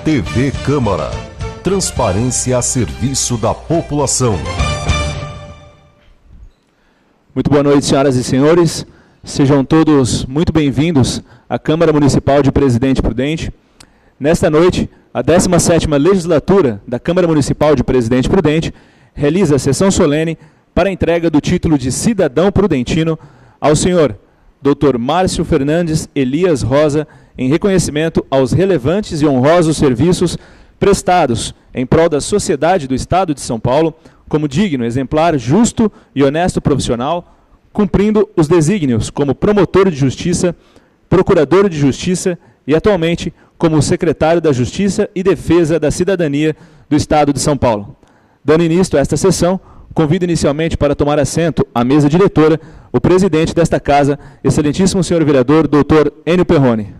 TV Câmara. Transparência a serviço da população. Muito boa noite, senhoras e senhores. Sejam todos muito bem-vindos à Câmara Municipal de Presidente Prudente. Nesta noite, a 17ª Legislatura da Câmara Municipal de Presidente Prudente realiza a sessão solene para a entrega do título de cidadão prudentino ao senhor Dr. Márcio Fernandes Elias Rosa, em reconhecimento aos relevantes e honrosos serviços prestados em prol da sociedade do Estado de São Paulo, como digno, exemplar, justo e honesto profissional, cumprindo os desígnios como promotor de justiça, procurador de justiça e, atualmente, como secretário da Justiça e Defesa da Cidadania do Estado de São Paulo. Dando início a esta sessão, convido inicialmente para tomar assento à mesa diretora o presidente desta casa, excelentíssimo senhor vereador, Dr. Enio Perrone.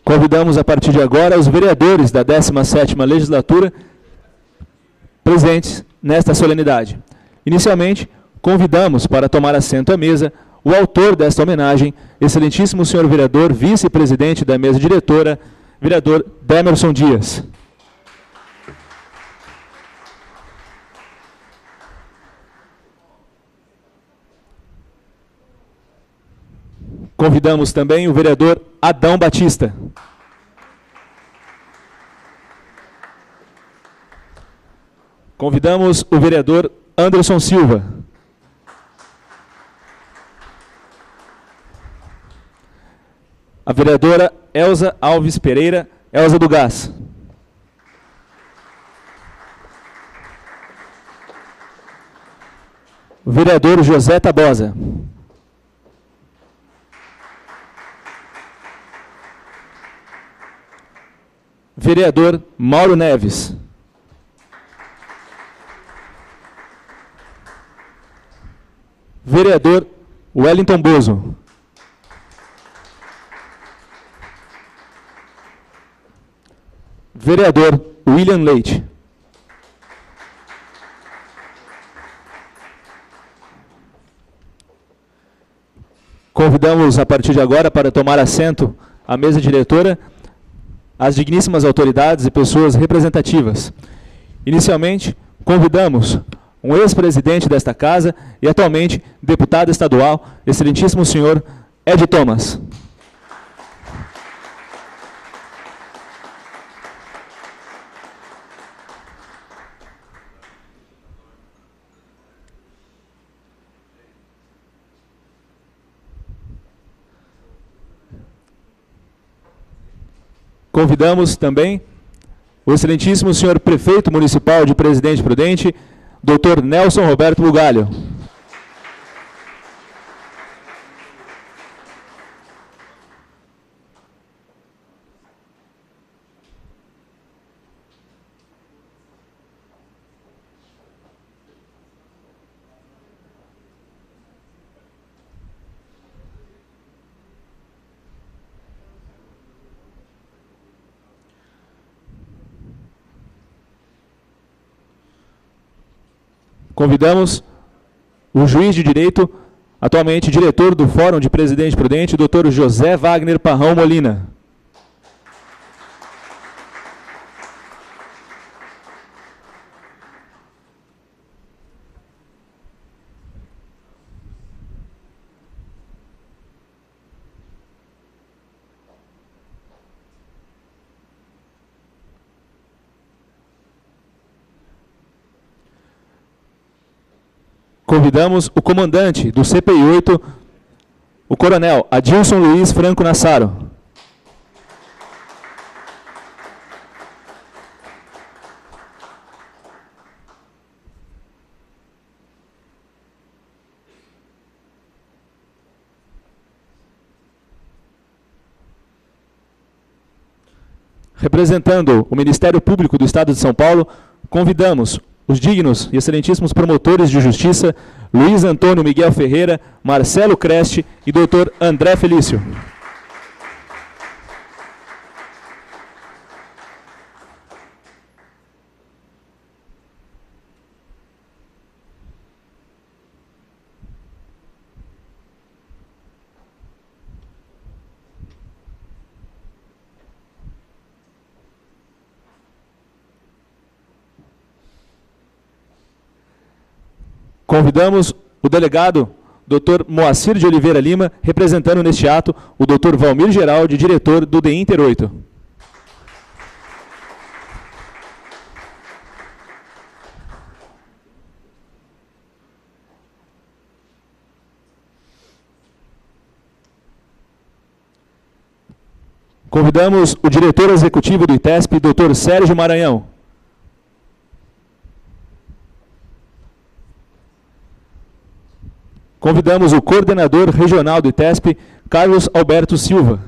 Convidamos a partir de agora os vereadores da 17ª Legislatura presentes nesta solenidade. Inicialmente, convidamos para tomar assento à mesa o autor desta homenagem, excelentíssimo senhor vereador, vice-presidente da mesa diretora, vereador Demerson Dias. Convidamos também o vereador Adão Batista. Convidamos o vereador Anderson Silva. A vereadora Elza Alves Pereira, Elza do Gás. O vereador José Tabosa. Vereador Mauro Neves. Vereador Wellington Bozo. Vereador William Leite. Convidamos a partir de agora para tomar assento à mesa diretora as digníssimas autoridades e pessoas representativas. Inicialmente, convidamos um ex-presidente desta casa e atualmente deputado estadual, excelentíssimo senhor Ed Thomas. Convidamos também o excelentíssimo senhor prefeito municipal de Presidente Prudente, Dr. Nelson Roberto Bugalho. Convidamos o juiz de direito, atualmente diretor do Fórum de Presidente Prudente, Dr. José Wagner Parrão Molina. Convidamos o comandante do CPI 8, o coronel Adilson Luiz Franco Nassaro. Representando o Ministério Público do Estado de São Paulo, convidamos os dignos e excelentíssimos promotores de justiça Luiz Antônio Miguel Ferreira, Marcelo Creste e Dr. André Felício. Convidamos o delegado Dr. Moacir de Oliveira Lima, representando neste ato o Dr. Valmir Geraldi, diretor do DI Inter 8. Convidamos o diretor executivo do ITESP, Dr. Sérgio Maranhão. Convidamos o coordenador regional do ITESP, Carlos Alberto Silva.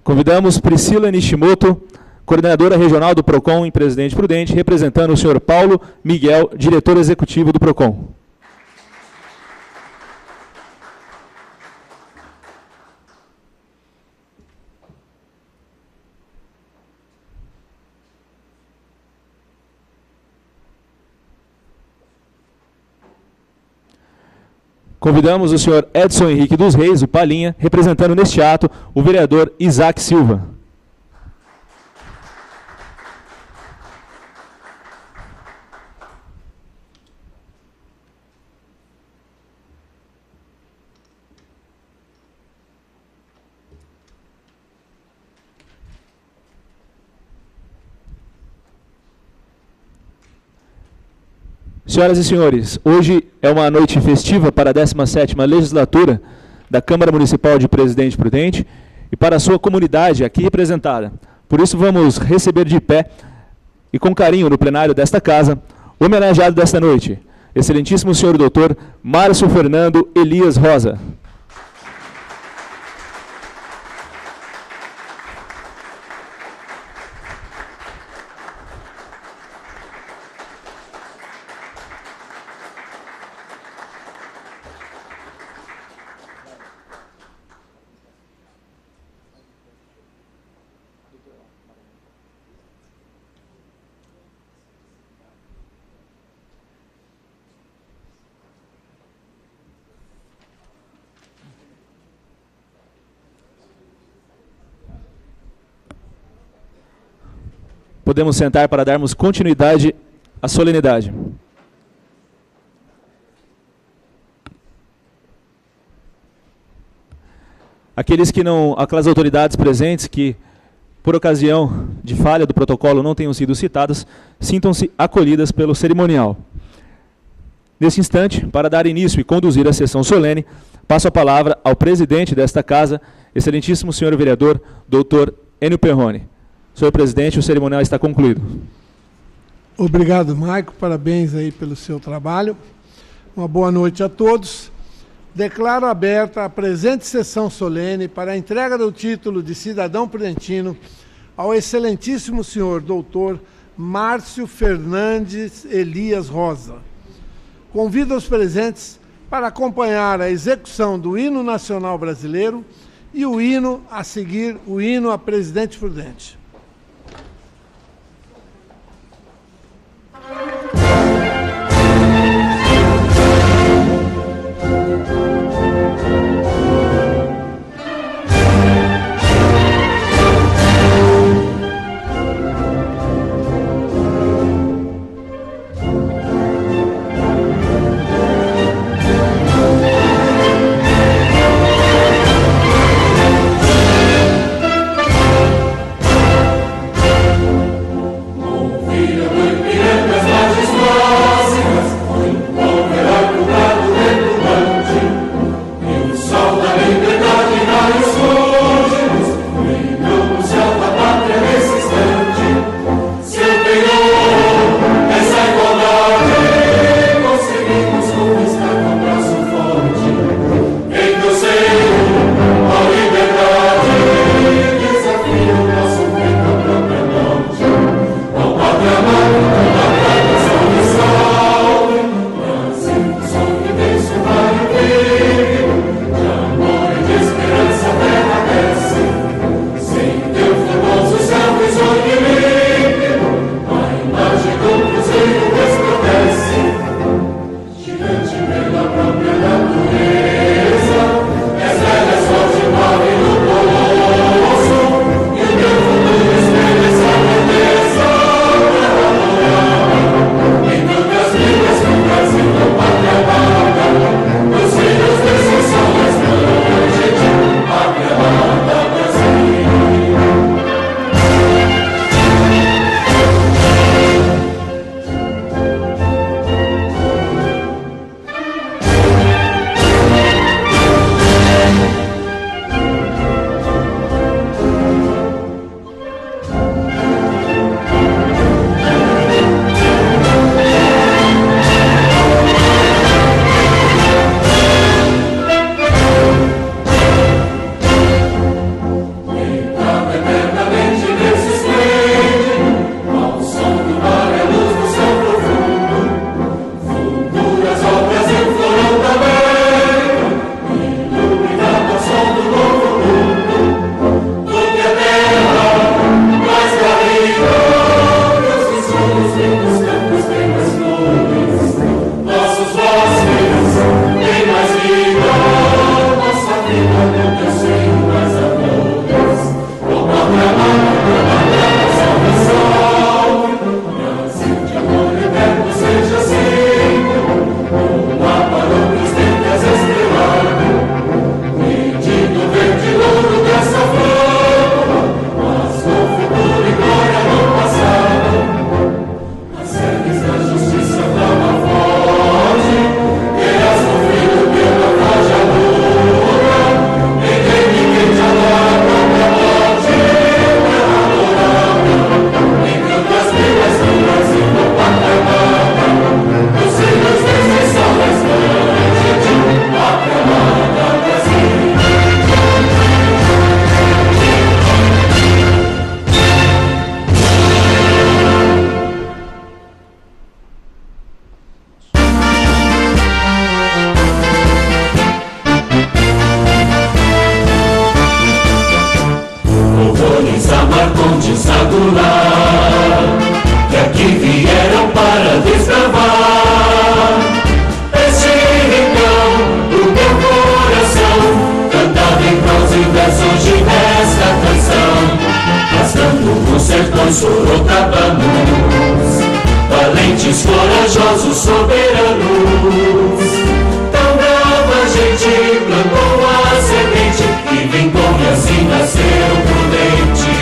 Convidamos Priscila Nishimoto, coordenadora regional do PROCON em Presidente Prudente, representando o senhor Paulo Miguel, diretor executivo do PROCON. Convidamos o senhor Edson Henrique dos Reis, o Palinha, representando neste ato o vereador Isaac Silva. Senhoras e senhores, hoje é uma noite festiva para a 17ª legislatura da Câmara Municipal de Presidente Prudente e para a sua comunidade aqui representada. Por isso vamos receber de pé e com carinho no plenário desta casa o homenageado desta noite, excelentíssimo senhor doutor Márcio Fernando Elias Rosa. Podemos sentar para darmos continuidade à solenidade. Aquelas autoridades presentes que, por ocasião de falha do protocolo, não tenham sido citadas, sintam-se acolhidas pelo cerimonial. Nesse instante, para dar início e conduzir a sessão solene, passo a palavra ao presidente desta casa, excelentíssimo senhor vereador, doutor Enio Perrone. Senhor presidente, o cerimonial está concluído. Obrigado, Maico. Parabéns aí pelo seu trabalho. Uma boa noite a todos. Declaro aberta a presente sessão solene para a entrega do título de cidadão prudentino ao excelentíssimo senhor doutor Márcio Fernandes Elias Rosa. Convido os presentes para acompanhar a execução do hino nacional brasileiro e o hino a seguir, o hino a Presidente Prudente. nossos soberanos. Tão brava a gente plantou a semente e vingou e assim nasceu prudente.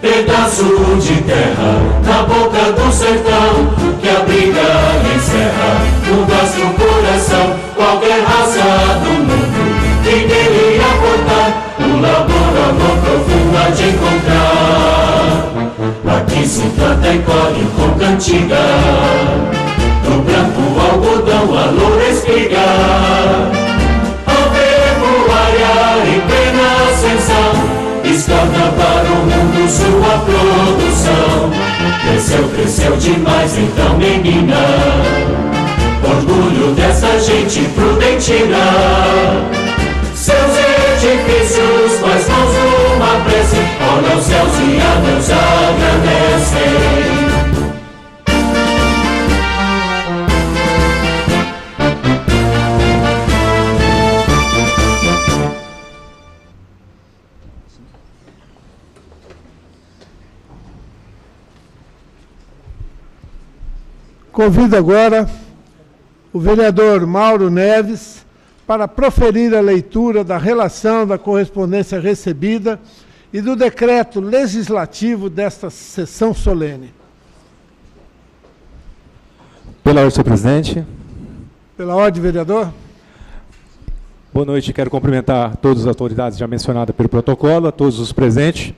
Pedaço de terra na boca do sertão, que abriga e encerra no vasto coração qualquer raça do mundo que dele apontar, o labor, amor profundo há de encontrar. Aqui se planta e colhe com cantiga, do branco algodão a loura espiga, ao pecuária em plena ascensão, escalda para o mundo sua produção. Cresceu, cresceu demais então, menina, orgulho dessa gente prudentina. Seus edifícios com as mãos numa prece, olham os céus e a Deus agradecem. Convido agora o vereador Mauro Neves para proferir a leitura da relação da correspondência recebida e do decreto legislativo desta sessão solene. Pela ordem, senhor presidente. Pela ordem, vereador. Boa noite, quero cumprimentar todas as autoridades já mencionadas pelo protocolo, a todos os presentes.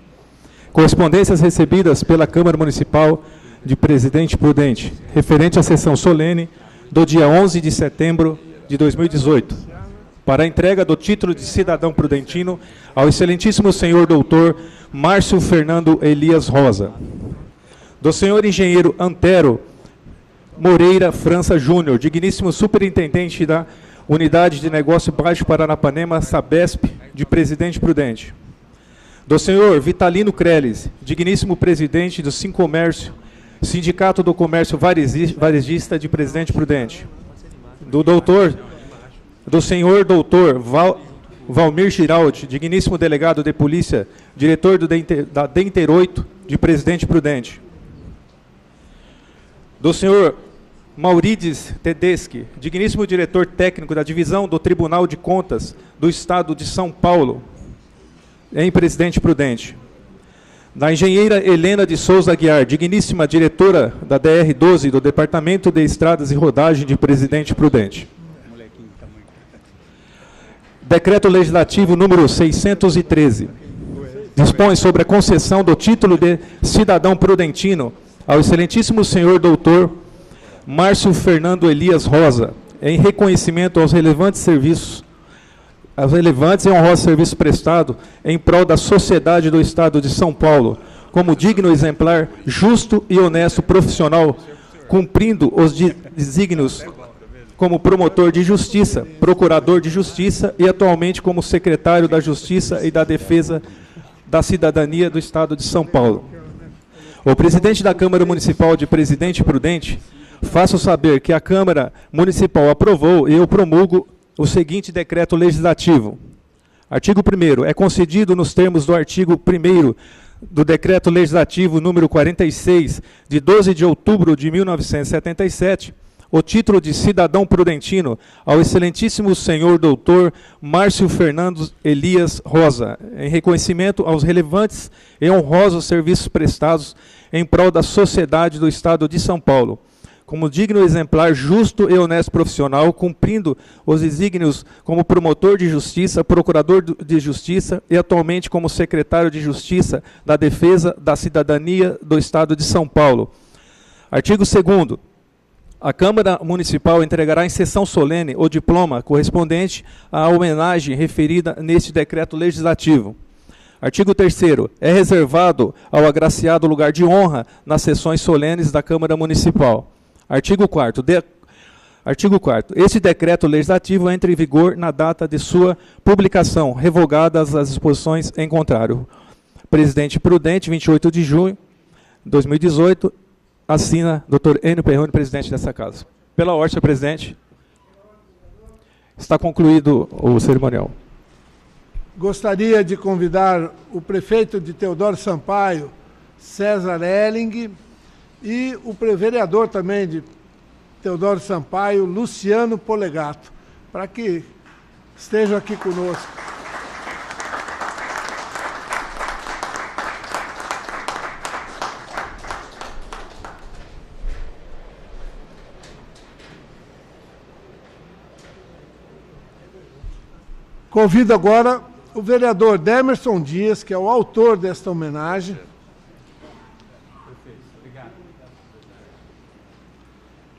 Correspondências recebidas pela Câmara Municipal de Presidente Prudente, referente à sessão solene do dia 11 de setembro de 2018, para a entrega do título de cidadão prudentino ao excelentíssimo senhor doutor Márcio Fernando Elias Rosa, do senhor engenheiro Antero Moreira França Júnior, digníssimo superintendente da Unidade de Negócio Baixo Paranapanema, Sabesp, de Presidente Prudente, do senhor Vitalino Creles, digníssimo presidente do Sincomércio, Sindicato do Comércio Varejista de Presidente Prudente, do senhor doutor Valmir Giraldi, digníssimo delegado de polícia, diretor da Denter 8 de Presidente Prudente, do senhor Maurides Tedeschi, digníssimo diretor técnico da divisão do Tribunal de Contas do Estado de São Paulo, em Presidente Prudente, da engenheira Helena de Souza Aguiar, digníssima diretora da DR-12 do Departamento de Estradas e Rodagem de Presidente Prudente. Decreto Legislativo número 613. Dispõe sobre a concessão do título de cidadão prudentino ao excelentíssimo senhor doutor Márcio Fernando Elias Rosa, em reconhecimento aos relevantes e honrosos serviços prestados em prol da sociedade do Estado de São Paulo, como digno exemplar, justo e honesto profissional, cumprindo os desígnios como promotor de justiça, procurador de justiça e atualmente como secretário da Justiça e da Defesa da Cidadania do Estado de São Paulo. O presidente da Câmara Municipal de Presidente Prudente, faço saber que a Câmara Municipal aprovou e eu promulgo o seguinte decreto legislativo. Artigo 1º. É concedido nos termos do artigo 1º do decreto legislativo número 46, de 12 de outubro de 1977, o título de cidadão prudentino ao excelentíssimo senhor doutor Márcio Fernando Elias Rosa, em reconhecimento aos relevantes e honrosos serviços prestados em prol da sociedade do Estado de São Paulo, como digno exemplar, justo e honesto profissional, cumprindo os desígnios como promotor de justiça, procurador de justiça e atualmente como secretário de Justiça da Defesa da Cidadania do Estado de São Paulo. Artigo 2º. A Câmara Municipal entregará em sessão solene o diploma correspondente à homenagem referida neste decreto legislativo. Artigo 3º. É reservado ao agraciado lugar de honra nas sessões solenes da Câmara Municipal. Artigo 4º. Este decreto legislativo entra em vigor na data de sua publicação, revogadas as disposições em contrário. Presidente Prudente, 28 de junho de 2018, assina Dr. Enio Perrone, presidente dessa casa. Pela ordem, senhor presidente, está concluído o cerimonial. Gostaria de convidar o prefeito de Teodoro Sampaio, César Elling, e o vereador também de Teodoro Sampaio, Luciano Polegato, para que estejam aqui conosco. Convido agora o vereador Demerson Dias, que é o autor desta homenagem.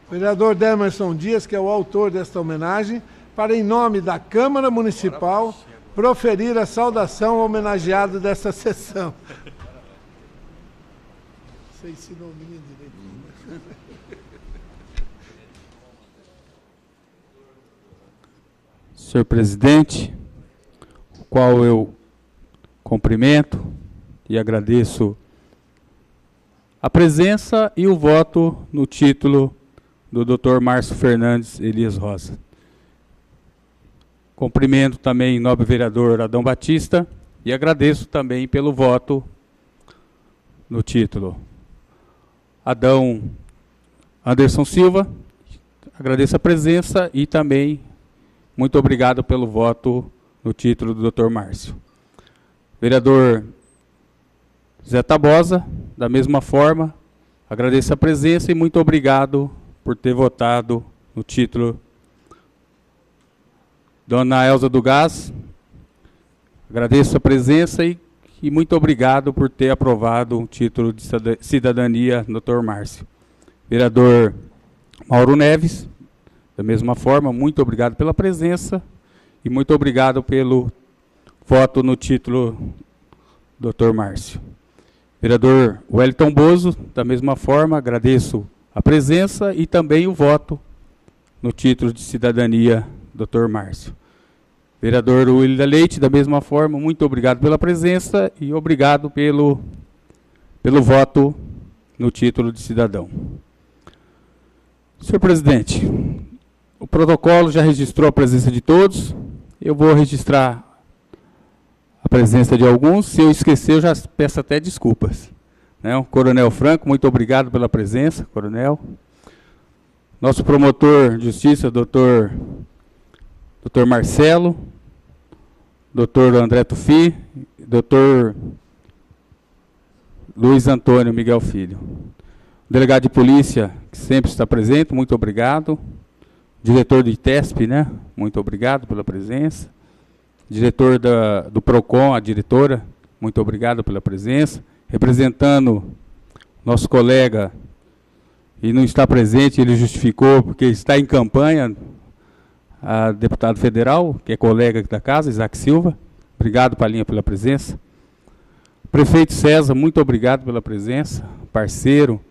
Vereador Demerson Dias, que é o autor desta homenagem, para, em nome da Câmara Municipal, proferir a saudação ao homenageado desta sessão. Você ensinou a minha direito. Senhor presidente, o qual eu cumprimento e agradeço a presença e o voto no título do Dr. Márcio Fernandes Elias Rosa. Cumprimento também o nobre vereador Adão Batista e agradeço também pelo voto no título. Adão Anderson Silva, agradeço a presença e também muito obrigado pelo voto no título do Dr. Márcio. Vereador Zé Tabosa, da mesma forma, agradeço a presença e muito obrigado por ter votado no título. Dona Elza do Gás, agradeço a presença e muito obrigado por ter aprovado o título de cidadania, Dr. Márcio. Vereador Mauro Neves, da mesma forma, muito obrigado pela presença e muito obrigado pelo voto no título Dr. Márcio. Vereador Wellington Bozo, da mesma forma, agradeço a presença e também o voto no título de cidadania Dr. Márcio. Vereador William Leite, da mesma forma, muito obrigado pela presença e obrigado pelo voto no título de cidadão. Senhor presidente, o protocolo já registrou a presença de todos. Eu vou registrar a presença de alguns. Se eu esquecer, eu já peço até desculpas. O Coronel Franco, muito obrigado pela presença, coronel. Nosso promotor de justiça, doutor Marcelo, doutor André Tufi, doutor Luiz Antônio Miguel Filho. O delegado de polícia, que sempre está presente, muito obrigado. Diretor do ITESP, muito obrigado pela presença. Diretor do PROCON, a diretora, muito obrigado pela presença. Representando nosso colega, e não está presente, ele justificou, porque está em campanha, a deputado federal, que é colega aqui da casa, Isaac Silva. Obrigado, Palinha, pela presença. Prefeito César, muito obrigado pela presença. Parceiro,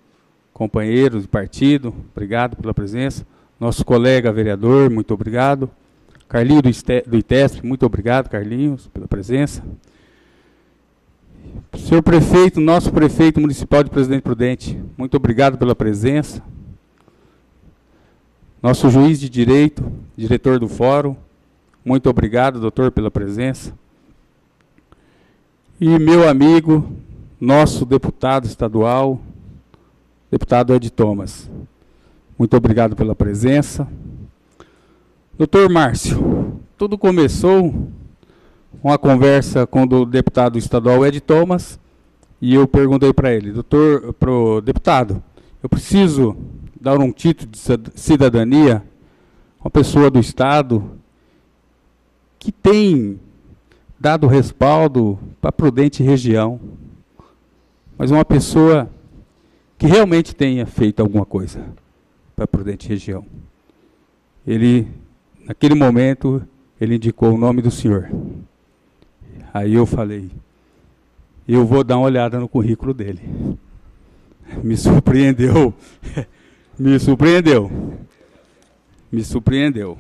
companheiro de partido, obrigado pela presença. Nosso colega vereador, muito obrigado. Carlinhos do ITESP, muito obrigado, Carlinhos, pela presença. Senhor prefeito, nosso prefeito municipal de Presidente Prudente, muito obrigado pela presença. Nosso juiz de direito, diretor do fórum, muito obrigado, doutor, pela presença. E meu amigo, nosso deputado estadual, deputado Ed Thomas, muito obrigado pela presença. Doutor Márcio, tudo começou com a conversa com o deputado estadual Ed Thomas, e eu perguntei para ele, pro deputado, eu preciso dar um título de cidadania a uma pessoa do Estado que tem dado respaldo para a Prudente região, mas uma pessoa que realmente tenha feito alguma coisa para a Prudente região. Ele, naquele momento, ele indicou o nome do senhor. Aí eu falei, eu vou dar uma olhada no currículo dele. Me surpreendeu. Me surpreendeu.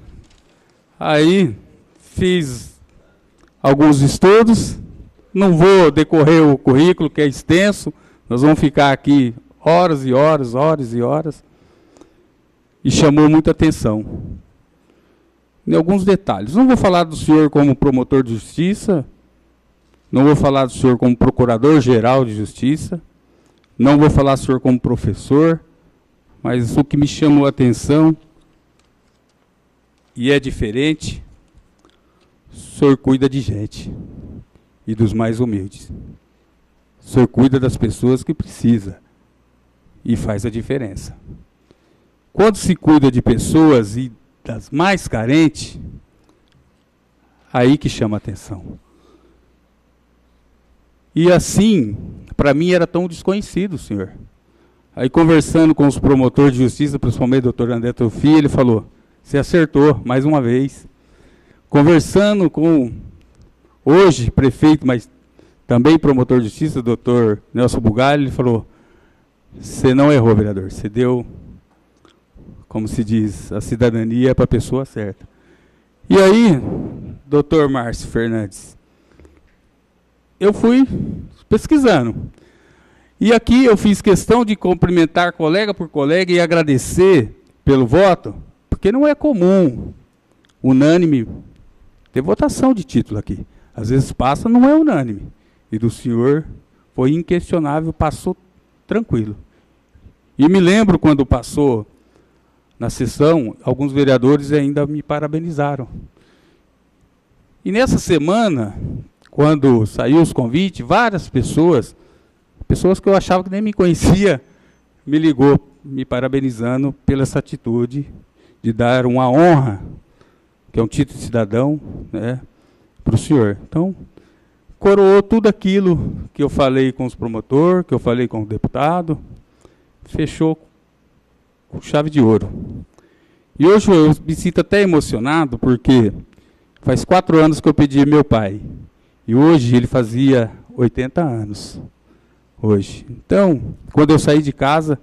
Aí fiz alguns estudos, não vou decorrer o currículo, que é extenso, nós vamos ficar aqui horas e horas, e chamou muita atenção. Em alguns detalhes. Não vou falar do senhor como promotor de justiça, não vou falar do senhor como procurador-geral de justiça, não vou falar do senhor como professor, mas o que me chamou a atenção, e é diferente, o senhor cuida de gente e dos mais humildes. O senhor cuida das pessoas que precisa e faz a diferença. Quando se cuida de pessoas e das mais carentes, aí que chama a atenção. E assim, para mim era tão desconhecido, senhor. Aí conversando com os promotores de justiça, principalmente o doutor André Tofi, ele falou, você acertou mais uma vez. Conversando com, hoje, prefeito, mas também promotor de justiça, o doutor Nelson Bugalho, ele falou, você não errou, vereador, você deu, como se diz, a cidadania para a pessoa certa. E aí, doutor Márcio Fernandes, eu fui pesquisando. E aqui eu fiz questão de cumprimentar colega por colega e agradecer pelo voto, porque não é comum, unânime, ter votação de título aqui. Às vezes passa, não é unânime. E do senhor foi inquestionável, passou tranquilo. E me lembro quando passou na sessão, alguns vereadores ainda me parabenizaram. E nessa semana, quando saiu os convites, várias pessoas que eu achava que nem me conhecia, me ligou, me parabenizando pela essa atitude de dar uma honra, que é um título de cidadão, né, para o senhor. Então, coroou tudo aquilo que eu falei com os promotores, que eu falei com o deputado, fechou com chave de ouro. E hoje eu me sinto até emocionado, porque faz 4 anos que eu pedi meu pai, e hoje ele fazia 80 anos. Hoje. Então, quando eu saí de casa,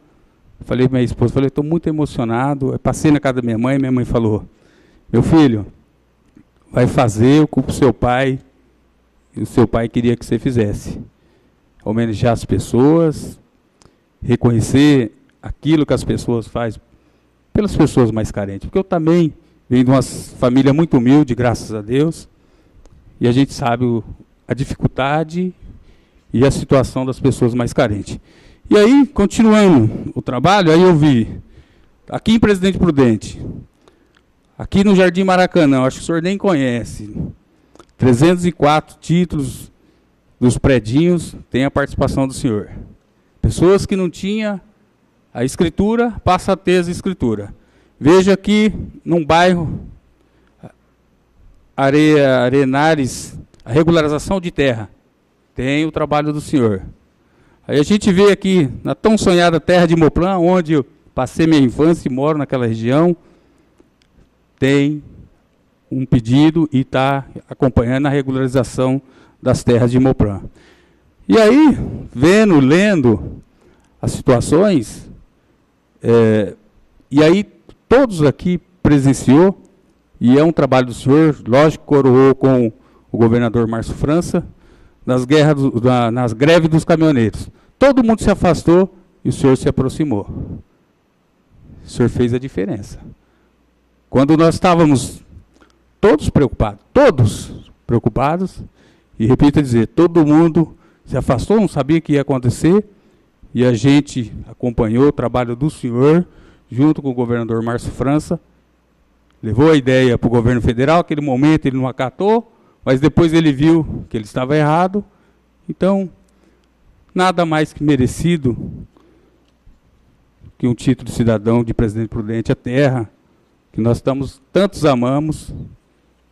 falei para minha esposa, estou muito emocionado. Eu passei na casa da minha mãe falou, meu filho, vai fazer o que o seu pai, e o seu pai queria que você fizesse. Homenagear as pessoas, reconhecer aquilo que as pessoas fazem pelas pessoas mais carentes. Porque eu também venho de uma família muito humilde, graças a Deus, e a gente sabe a dificuldade e a situação das pessoas mais carentes. E aí, continuando o trabalho, aí eu vi, aqui em Presidente Prudente, aqui no Jardim Maracanã, acho que o senhor nem conhece, 304 títulos dos predinhos, tem a participação do senhor. Pessoas que não tinham a escritura, passa a ter a escritura. Veja aqui, num bairro, Arenares, a regularização de terra, tem o trabalho do senhor. Aí a gente vê aqui, na tão sonhada terra de Moplan, onde eu passei minha infância e moro naquela região, tem um pedido e está acompanhando a regularização das terras de Moplan. E aí, vendo, lendo as situações, e aí todos aqui presenciou, e é um trabalho do senhor, lógico, coroou com o governador Márcio França, nas greves dos caminhoneiros. Todo mundo se afastou e o senhor se aproximou. O senhor fez a diferença. Quando nós estávamos todos preocupados, e repito a dizer, todo mundo se afastou, não sabia o que ia acontecer, e a gente acompanhou o trabalho do senhor, junto com o governador Márcio França, levou a ideia para o governo federal, naquele momento ele não acatou, mas depois ele viu que ele estava errado. Então, nada mais que merecido que um título de cidadão de Presidente Prudente, a terra que nós tantos amamos,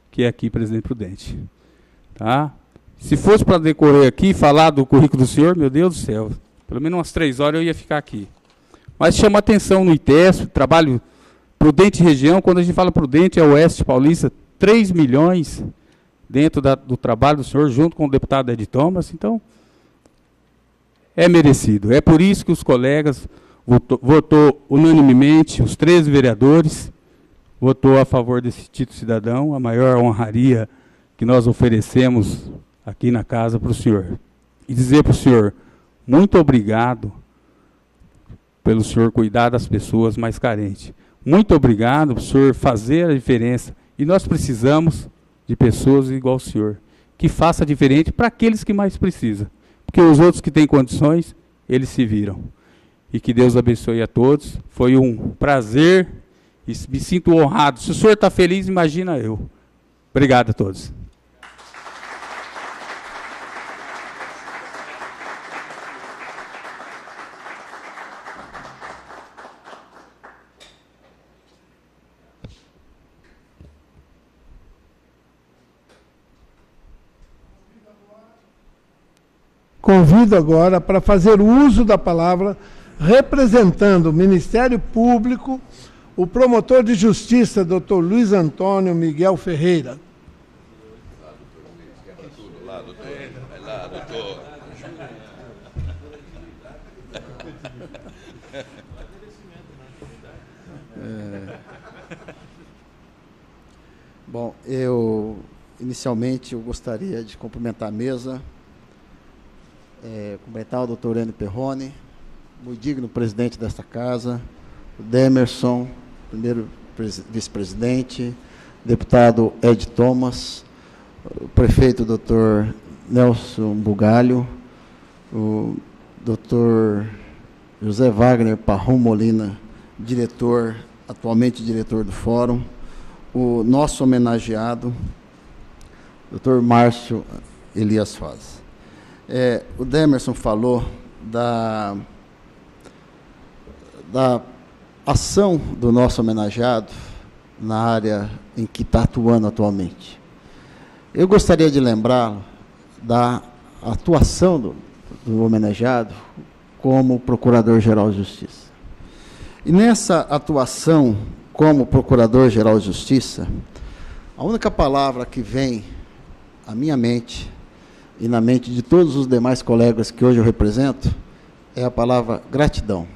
que é aqui Presidente Prudente. Tá? Se fosse para decorrer aqui, falar do currículo do senhor, meu Deus do céu, pelo menos umas 3 horas eu ia ficar aqui. Mas chama atenção no ITESP, trabalho Prudente região, quando a gente fala Prudente, é Oeste Paulista, 3 milhões dentro do trabalho do senhor, junto com o deputado Ed Thomas. Então, é merecido. É por isso que os colegas votou unanimemente, os 13 vereadores, votou a favor desse título cidadão, a maior honraria que nós oferecemos aqui na casa para o senhor. E dizer para o senhor, muito obrigado pelo senhor cuidar das pessoas mais carentes. Muito obrigado por o senhor fazer a diferença. E nós precisamos de pessoas igual o senhor, que faça diferente para aqueles que mais precisam. Porque os outros que têm condições, eles se viram. e que Deus abençoe a todos. Foi um prazer e me sinto honrado. Se o senhor está feliz, imagina eu. Obrigado a todos. Convido agora para fazer uso da palavra, representando o Ministério Público, o promotor de justiça, Dr. Luiz Antônio Miguel Ferreira. Bom, inicialmente, eu gostaria de cumprimentar a mesa, cumprimentar o doutor Enio Perrone, muito digno presidente desta casa, o Demerson, primeiro vice-presidente, deputado Ed Thomas, o prefeito doutor Nelson Bugalho, o doutor José Wagner Parrum Molina, atualmente diretor do Fórum, o nosso homenageado, doutor Márcio Elias Foz. O Demerson falou da ação do nosso homenageado na área em que está atuando atualmente. Eu gostaria de lembrá-lo da atuação do homenageado como Procurador-Geral de Justiça. E nessa atuação como Procurador-Geral de Justiça, a única palavra que vem à minha mente e na mente de todos os demais colegas que hoje eu represento, é a palavra gratidão.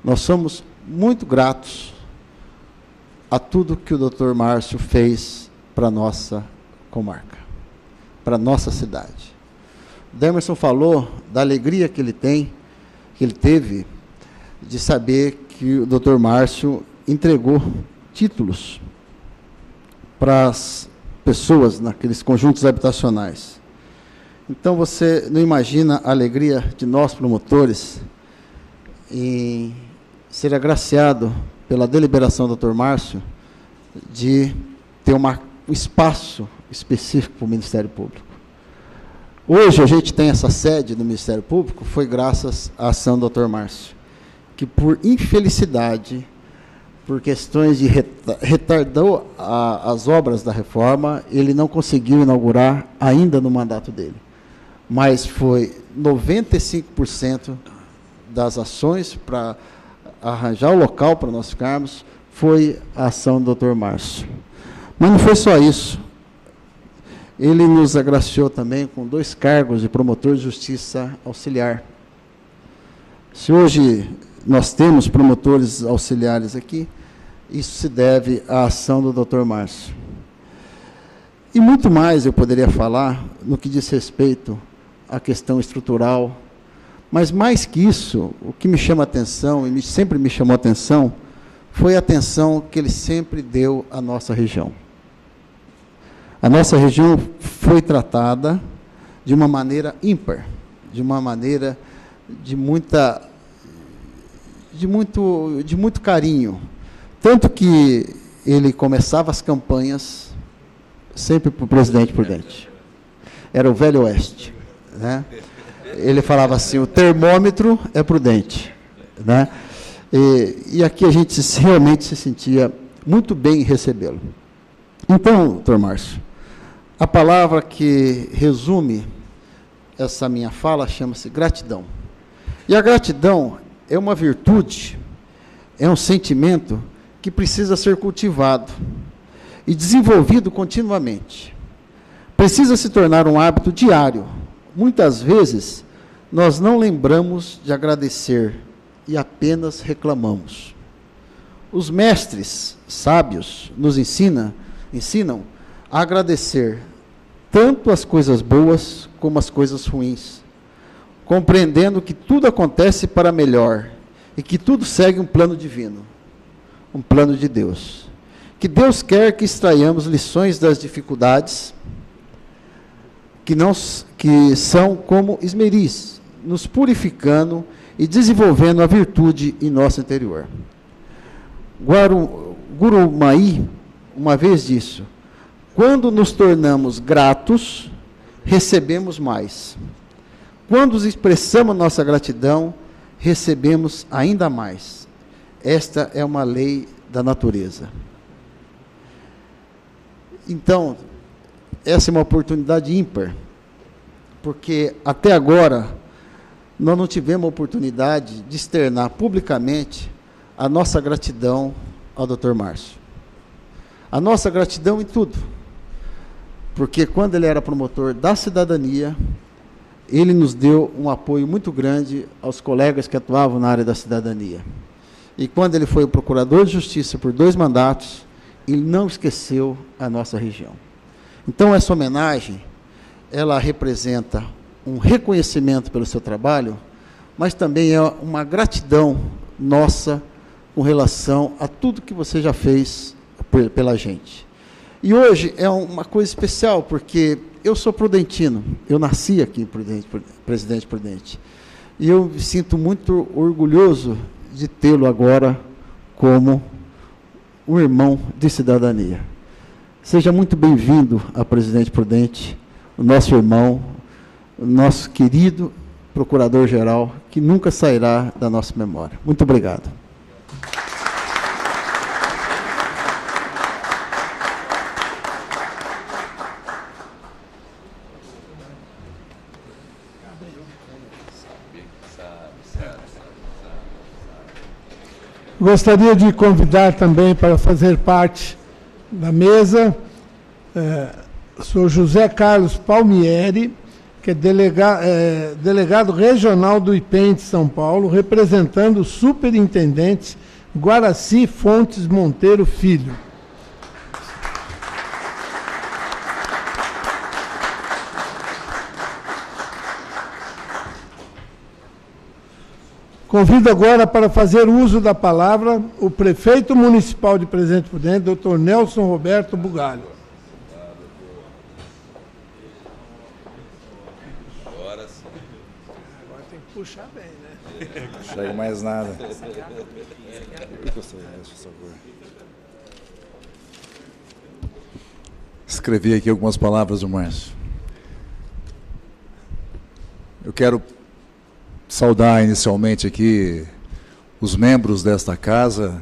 Nós somos muito gratos a tudo que o doutor Márcio fez para a nossa comarca, para a nossa cidade. O Demerson falou da alegria que ele teve de saber que o doutor Márcio entregou títulos para as pessoas naqueles conjuntos habitacionais. Então, você não imagina a alegria de nós, promotores, em ser agraciado pela deliberação do Dr. Márcio de ter um espaço específico para o Ministério Público. Hoje, a gente tem essa sede no Ministério Público, foi graças à ação do Dr. Márcio, que, por infelicidade, por questões de retardou as obras da reforma, ele não conseguiu inaugurar ainda no mandato dele. Mas foi 95% das ações para arranjar o local para nós ficarmos, foi a ação do Dr. Márcio. Mas não foi só isso. Ele nos agraciou também com 2 cargos de promotor de justiça auxiliar. Se hoje nós temos promotores auxiliares aqui, isso se deve à ação do Dr. Márcio. E muito mais eu poderia falar no que diz respeito à questão estrutural, mas mais que isso, o que me chama a atenção, e sempre me chamou a atenção, foi a atenção que ele sempre deu à nossa região. A nossa região foi tratada de uma maneira ímpar, de uma maneira de muito carinho. Tanto que ele começava as campanhas sempre para o presidente Prudente. Era o Velho Oeste, né? Ele falava assim, o termômetro é Prudente, né? E aqui a gente realmente se sentia muito bem em recebê-lo. Então, doutor Márcio, a palavra que resume essa minha fala chama-se gratidão. E a gratidão é uma virtude, é um sentimento que precisa ser cultivado e desenvolvido continuamente. Precisa se tornar um hábito diário. Muitas vezes, nós não lembramos de agradecer e apenas reclamamos. Os mestres sábios nos ensinam a agradecer tanto as coisas boas como as coisas ruins, compreendendo que tudo acontece para melhor e que tudo segue um plano divino, um plano de Deus. Que Deus quer que extraiamos lições das dificuldades, que são como esmeris, nos purificando e desenvolvendo a virtude em nosso interior. Gurumayi uma vez disse: quando nos tornamos gratos, recebemos mais. Quando expressamos nossa gratidão, recebemos ainda mais. Esta é uma lei da natureza. Então, essa é uma oportunidade ímpar, porque até agora nós não tivemos a oportunidade de externar publicamente a nossa gratidão ao Dr. Márcio. A nossa gratidão em tudo, porque quando ele era promotor da cidadania, ele nos deu um apoio muito grande aos colegas que atuavam na área da cidadania. E quando ele foi o procurador de justiça por 2 mandatos, ele não esqueceu a nossa região. Então, essa homenagem, ela representa um reconhecimento pelo seu trabalho, mas também é uma gratidão nossa com relação a tudo que você já fez pela gente. E hoje é uma coisa especial, porque eu sou prudentino, eu nasci aqui em Presidente Prudente, e eu me sinto muito orgulhoso de tê-lo agora como um irmão de cidadania. Seja muito bem-vindo a Presidente Prudente, o nosso irmão, o nosso querido Procurador-Geral, que nunca sairá da nossa memória. Muito obrigado. Gostaria de convidar também para fazer parte da mesa o senhor José Carlos Palmieri, que é delegado regional do IPEM de São Paulo, representando o superintendente Guaraci Fontes Monteiro Filho. Convido agora para fazer uso da palavra o prefeito municipal de Presidente Prudente, Dr. Nelson Roberto Bugalho. Agora sim. Agora tem que puxar bem, né? Não chega mais nada. Escrevi aqui algumas palavras do Márcio. Eu quero saudar inicialmente aqui os membros desta casa,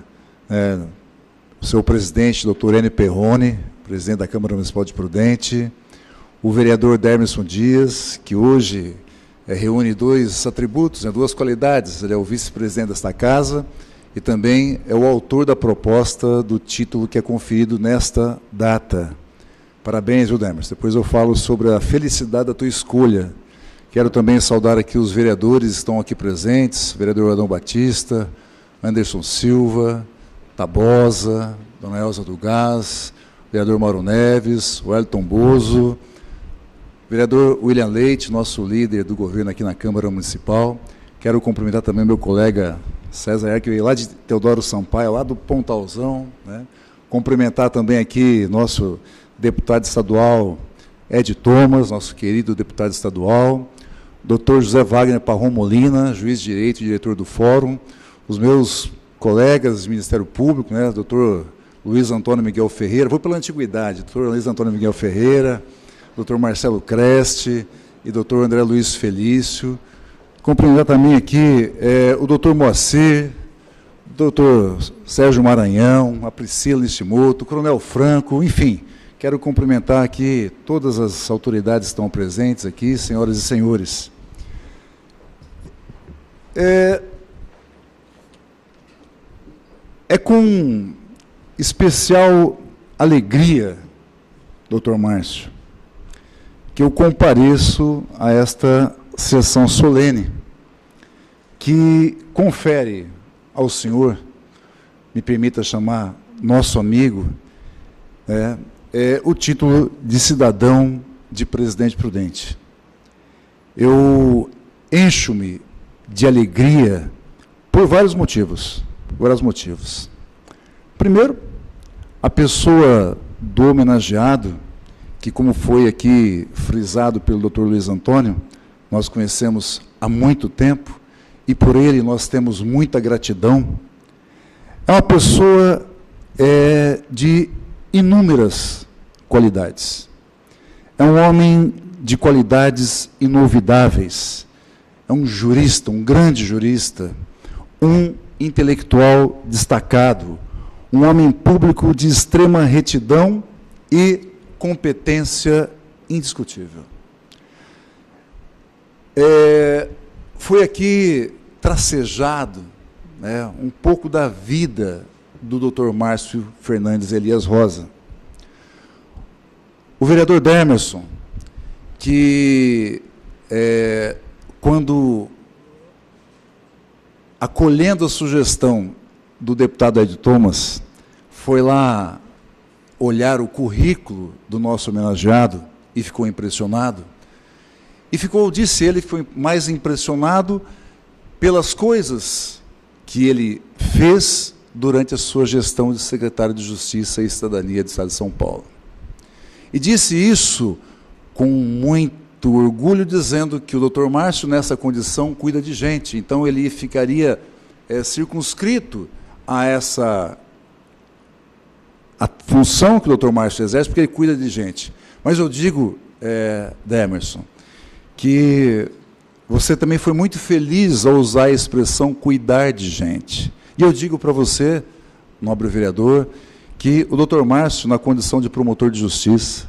o seu presidente, Dr. N. Perrone, presidente da Câmara Municipal de Prudente, o vereador Dermisson Dias, que hoje reúne 2 atributos, 2 qualidades. Ele é o vice-presidente desta casa e também é o autor da proposta do título que é conferido nesta data. Parabéns, viu, Dermisson? Depois eu falo sobre a felicidade da tua escolha. Quero também saudar aqui os vereadores que estão aqui presentes, vereador Adão Batista, Anderson Silva, Tabosa, Dona Elza do Gás, vereador Mauro Neves, Wellington Bozo, vereador William Leite, nosso líder do governo aqui na Câmara Municipal. Quero cumprimentar também meu colega César Herr, que veio lá de Teodoro Sampaio, lá do Pontalzão, né? Cumprimentar também aqui nosso deputado estadual Ed Thomas, nosso querido deputado estadual, Dr. José Wagner Parrom Molina, juiz de direito e diretor do Fórum, os meus colegas do Ministério Público, né, Dr. Luiz Antônio Miguel Ferreira, vou pela antiguidade, Dr. Luiz Antônio Miguel Ferreira, Dr. Marcelo Creste e Dr. André Luiz Felício. Cumprimentar também aqui o Dr. Moacir, Dr. Sérgio Maranhão, a Priscila Nishimoto, o Coronel Franco, enfim. Quero cumprimentar aqui todas as autoridades que estão presentes aqui, senhoras e senhores. É com especial alegria, doutor Márcio, que eu compareço a esta sessão solene, que confere ao senhor, me permita chamar nosso amigo, o título de cidadão de Presidente Prudente. Eu encho-me de alegria por vários motivos. Primeiro, a pessoa do homenageado, que, como foi aqui frisado pelo Dr. Luiz Antônio, nós conhecemos há muito tempo e por ele nós temos muita gratidão, é uma pessoa de inúmeras qualidades. É um homem de qualidades inolvidáveis. É um jurista, um grande jurista, um intelectual destacado, um homem público de extrema retidão e competência indiscutível. Foi aqui tracejado, né, um pouco da vida do Dr. Márcio Fernandes Elias Rosa. O vereador Demerson, que quando acolhendo a sugestão do deputado Ed Thomas, foi lá olhar o currículo do nosso homenageado e ficou impressionado. E disse ele que foi mais impressionado pelas coisas que ele fez durante a sua gestão de secretário de Justiça e Cidadania do Estado de São Paulo. E disse isso com muito orgulho, dizendo que o Dr. Márcio, nessa condição, cuida de gente. Então, ele ficaria circunscrito a a função que o Dr. Márcio exerce, porque ele cuida de gente. Mas eu digo, Demerson, que você também foi muito feliz ao usar a expressão cuidar de gente. E eu digo para você, nobre vereador, que o Dr. Márcio, na condição de promotor de justiça,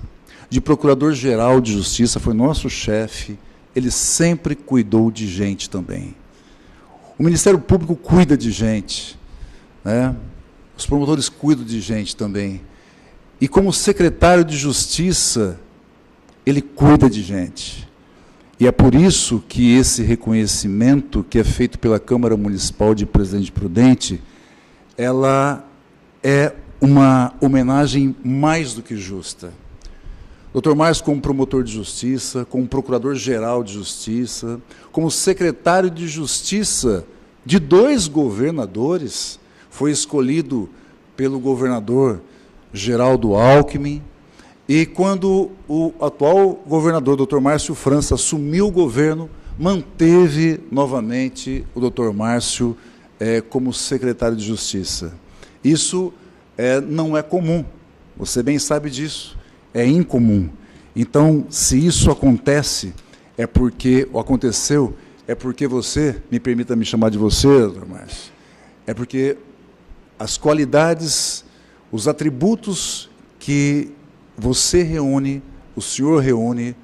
de procurador-geral de justiça, foi nosso chefe, ele sempre cuidou de gente também. O Ministério Público cuida de gente, né? Os promotores cuidam de gente também. E como secretário de Justiça, ele cuida de gente. E é por isso que esse reconhecimento que é feito pela Câmara Municipal de Presidente Prudente, ela é uma homenagem mais do que justa. Dr. Márcio, como promotor de justiça, como procurador-geral de justiça, como secretário de Justiça de 2 governadores, foi escolhido pelo governador Geraldo Alckmin, e quando o atual governador, Dr. Márcio França, assumiu o governo, manteve novamente o Dr. Márcio como secretário de Justiça. Isso não é comum, você bem sabe disso, é incomum. Então, se isso acontece, aconteceu, é porque você, me permita me chamar de você, Dr. Márcio, é porque as qualidades, os atributos que você reúne, o senhor reúne,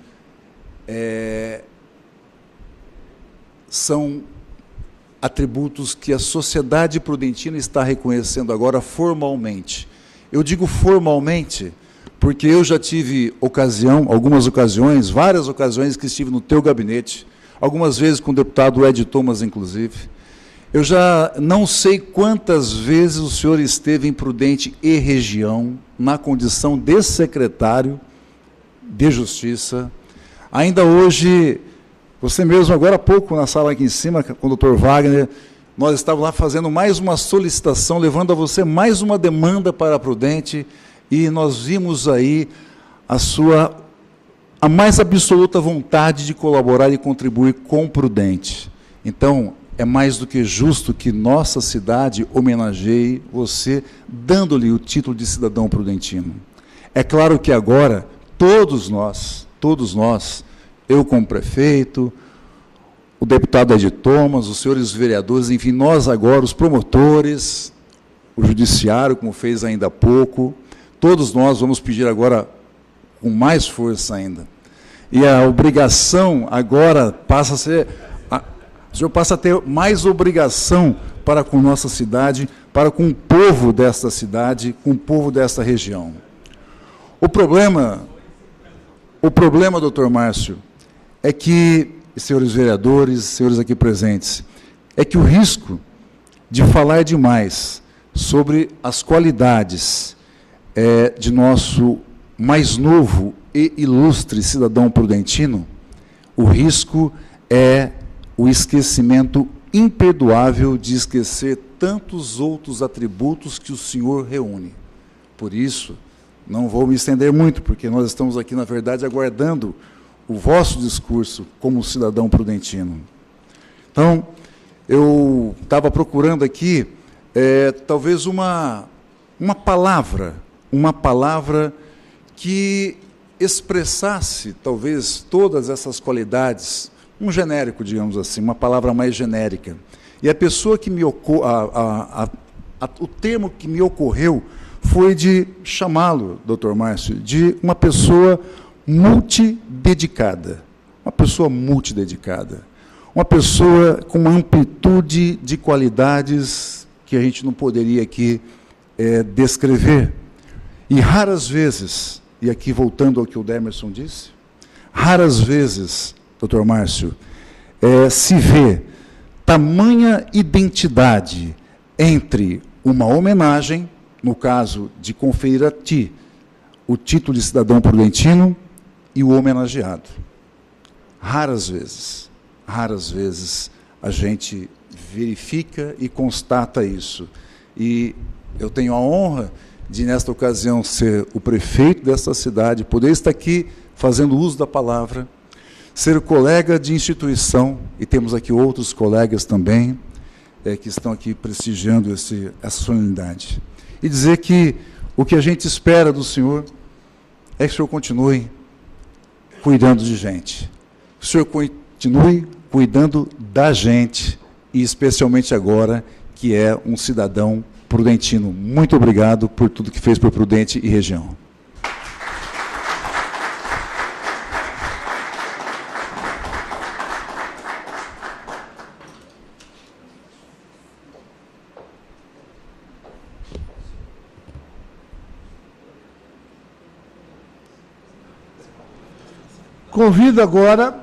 são atributos que a sociedade prudentina está reconhecendo agora formalmente. Eu digo formalmente porque eu já tive várias ocasiões que estive no teu gabinete, algumas vezes com o deputado Ed Thomas, inclusive. Eu já não sei quantas vezes o senhor esteve em Prudente e região, na condição de secretário de Justiça. Ainda hoje, você mesmo, agora há pouco, na sala aqui em cima, com o Dr. Wagner, nós estávamos lá fazendo mais uma solicitação, levando a você mais uma demanda para Prudente, e nós vimos aí a mais absoluta vontade de colaborar e contribuir com Prudente. Então, é mais do que justo que nossa cidade homenageie você, dando-lhe o título de cidadão prudentino. É claro que agora, todos nós, eu como prefeito, o deputado Ed Thomas, os senhores vereadores, enfim, nós agora, os promotores, o judiciário, como fez ainda há pouco, todos nós vamos pedir agora com mais força ainda. E a obrigação agora passa a ser... O senhor passa a ter mais obrigação para com nossa cidade, para com o povo desta cidade, com o povo desta região. O problema, doutor Márcio, é que, senhores vereadores, senhores aqui presentes, é que o risco de falar demais sobre as qualidades de nosso mais novo e ilustre cidadão prudentino, o risco é o esquecimento imperdoável de esquecer tantos outros atributos que o senhor reúne. Por isso, não vou me estender muito, porque nós estamos aqui, na verdade, aguardando o vosso discurso como cidadão prudentino. Então, eu estava procurando aqui, talvez uma palavra que expressasse, talvez, todas essas qualidades, um genérico, digamos assim, uma palavra mais genérica. E a pessoa que me o termo que me ocorreu foi de chamá-lo, doutor Márcio, de uma pessoa multidedicada. Uma pessoa multidedicada. Uma pessoa com uma amplitude de qualidades que a gente não poderia aqui descrever. E raras vezes, e aqui voltando ao que o Demerson disse, raras vezes, doutor Márcio, se vê tamanha identidade entre uma homenagem, no caso de conferir a ti o título de cidadão prudentino, e o homenageado. Raras vezes a gente verifica e constata isso. E eu tenho a honra de, nesta ocasião, ser o prefeito desta cidade, poder estar aqui fazendo uso da palavra, ser colega de instituição, e temos aqui outros colegas também, que estão aqui prestigiando essa solenidade. E dizer que o que a gente espera do senhor é que o senhor continue cuidando de gente. O senhor continue cuidando da gente, e especialmente agora, que é um cidadão prudentino. Muito obrigado por tudo que fez por Prudente e região. Convido agora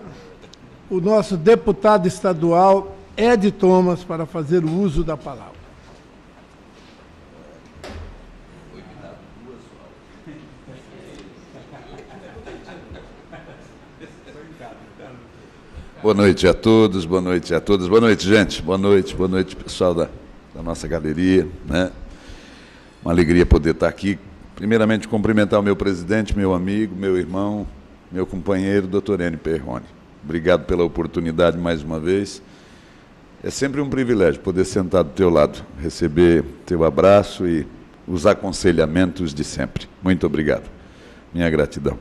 o nosso deputado estadual, Ed Thomas, para fazer o uso da palavra. Boa noite a todos, boa noite a todas. Boa noite, gente. Boa noite, pessoal da nossa galeria, né? Uma alegria poder estar aqui. Primeiramente, cumprimentar o meu presidente, meu amigo, meu irmão, meu companheiro, doutor Enio Perrone. Obrigado pela oportunidade mais uma vez. É sempre um privilégio poder sentar do teu lado, receber teu abraço e os aconselhamentos de sempre. Muito obrigado. Minha gratidão.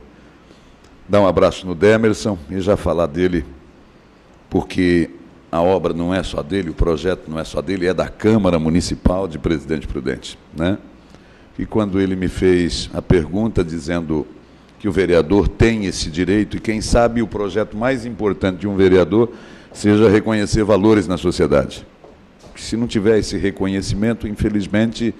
Dar um abraço no Demerson e já falar dele, porque a obra não é só dele, o projeto não é só dele, é da Câmara Municipal de Presidente Prudente, né? E quando ele me fez a pergunta dizendo que o vereador tem esse direito, e quem sabe o projeto mais importante de um vereador seja reconhecer valores na sociedade. Porque se não tiver esse reconhecimento, infelizmente,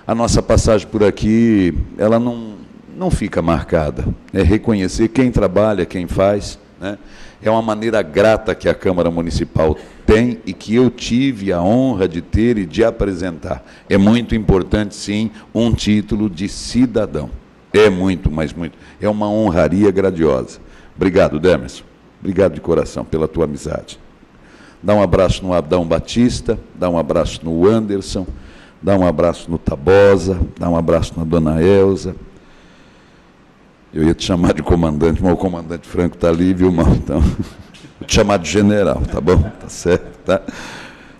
a nossa passagem por aqui, ela não fica marcada. É reconhecer quem trabalha, quem faz, né? É uma maneira grata que a Câmara Municipal tem e que eu tive a honra de ter e de apresentar. É muito importante, sim, um título de cidadão. É muito, mas muito. É uma honraria grandiosa. Obrigado, Demerson. Obrigado de coração pela tua amizade. Dá um abraço no Adão Batista, dá um abraço no Anderson, dá um abraço no Tabosa, dá um abraço na dona Elza. Eu ia te chamar de comandante, mas o comandante Franco está ali, viu, irmão? Então, vou te chamar de general, tá bom? Tá certo, tá?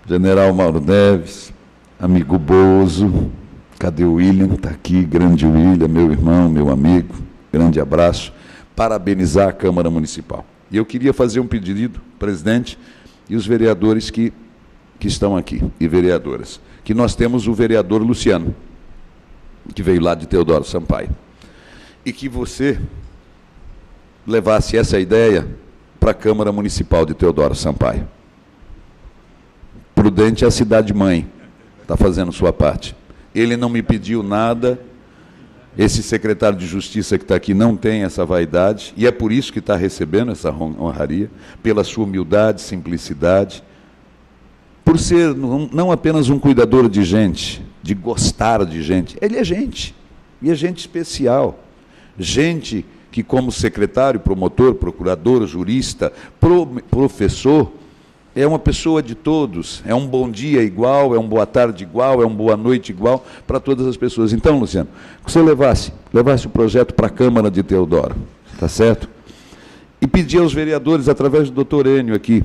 General Mauro Neves, amigo Bozo, cadê o William? Está aqui, grande William, meu irmão, meu amigo, grande abraço. Parabenizar a Câmara Municipal. E eu queria fazer um pedido, presidente, e os vereadores que estão aqui, e vereadoras, que nós temos o vereador Luciano, que veio lá de Teodoro Sampaio, e que você levasse essa ideia para a Câmara Municipal de Teodoro Sampaio. Prudente é a cidade-mãe, está fazendo sua parte. Ele não me pediu nada, esse secretário de Justiça que está aqui não tem essa vaidade, e é por isso que está recebendo essa honraria, pela sua humildade, simplicidade, por ser não apenas um cuidador de gente, de gostar de gente, ele é gente, e é gente especial. Gente que, como secretário, promotor, procurador, jurista, professor, é uma pessoa de todos, é um bom dia igual, é um boa tarde igual, é uma boa noite igual para todas as pessoas. Então, Luciano, que você levasse o projeto para a Câmara de Teodoro, tá certo? E pedir aos vereadores, através do doutor Enio aqui,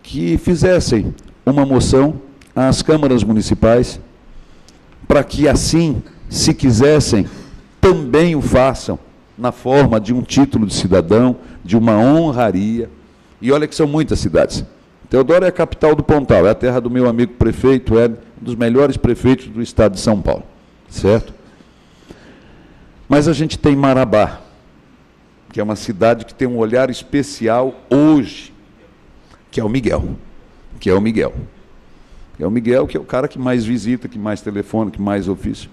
que fizessem uma moção às câmaras municipais para que assim, se quisessem, também o façam na forma de um título de cidadão, de uma honraria. E olha que são muitas cidades. Teodoro é a capital do Pontal, é a terra do meu amigo prefeito, é um dos melhores prefeitos do estado de São Paulo, certo? Mas a gente tem Marabá, que é uma cidade que tem um olhar especial hoje, que é o Miguel, que é o Miguel, que é o cara que mais visita, que mais telefona, que mais ofício,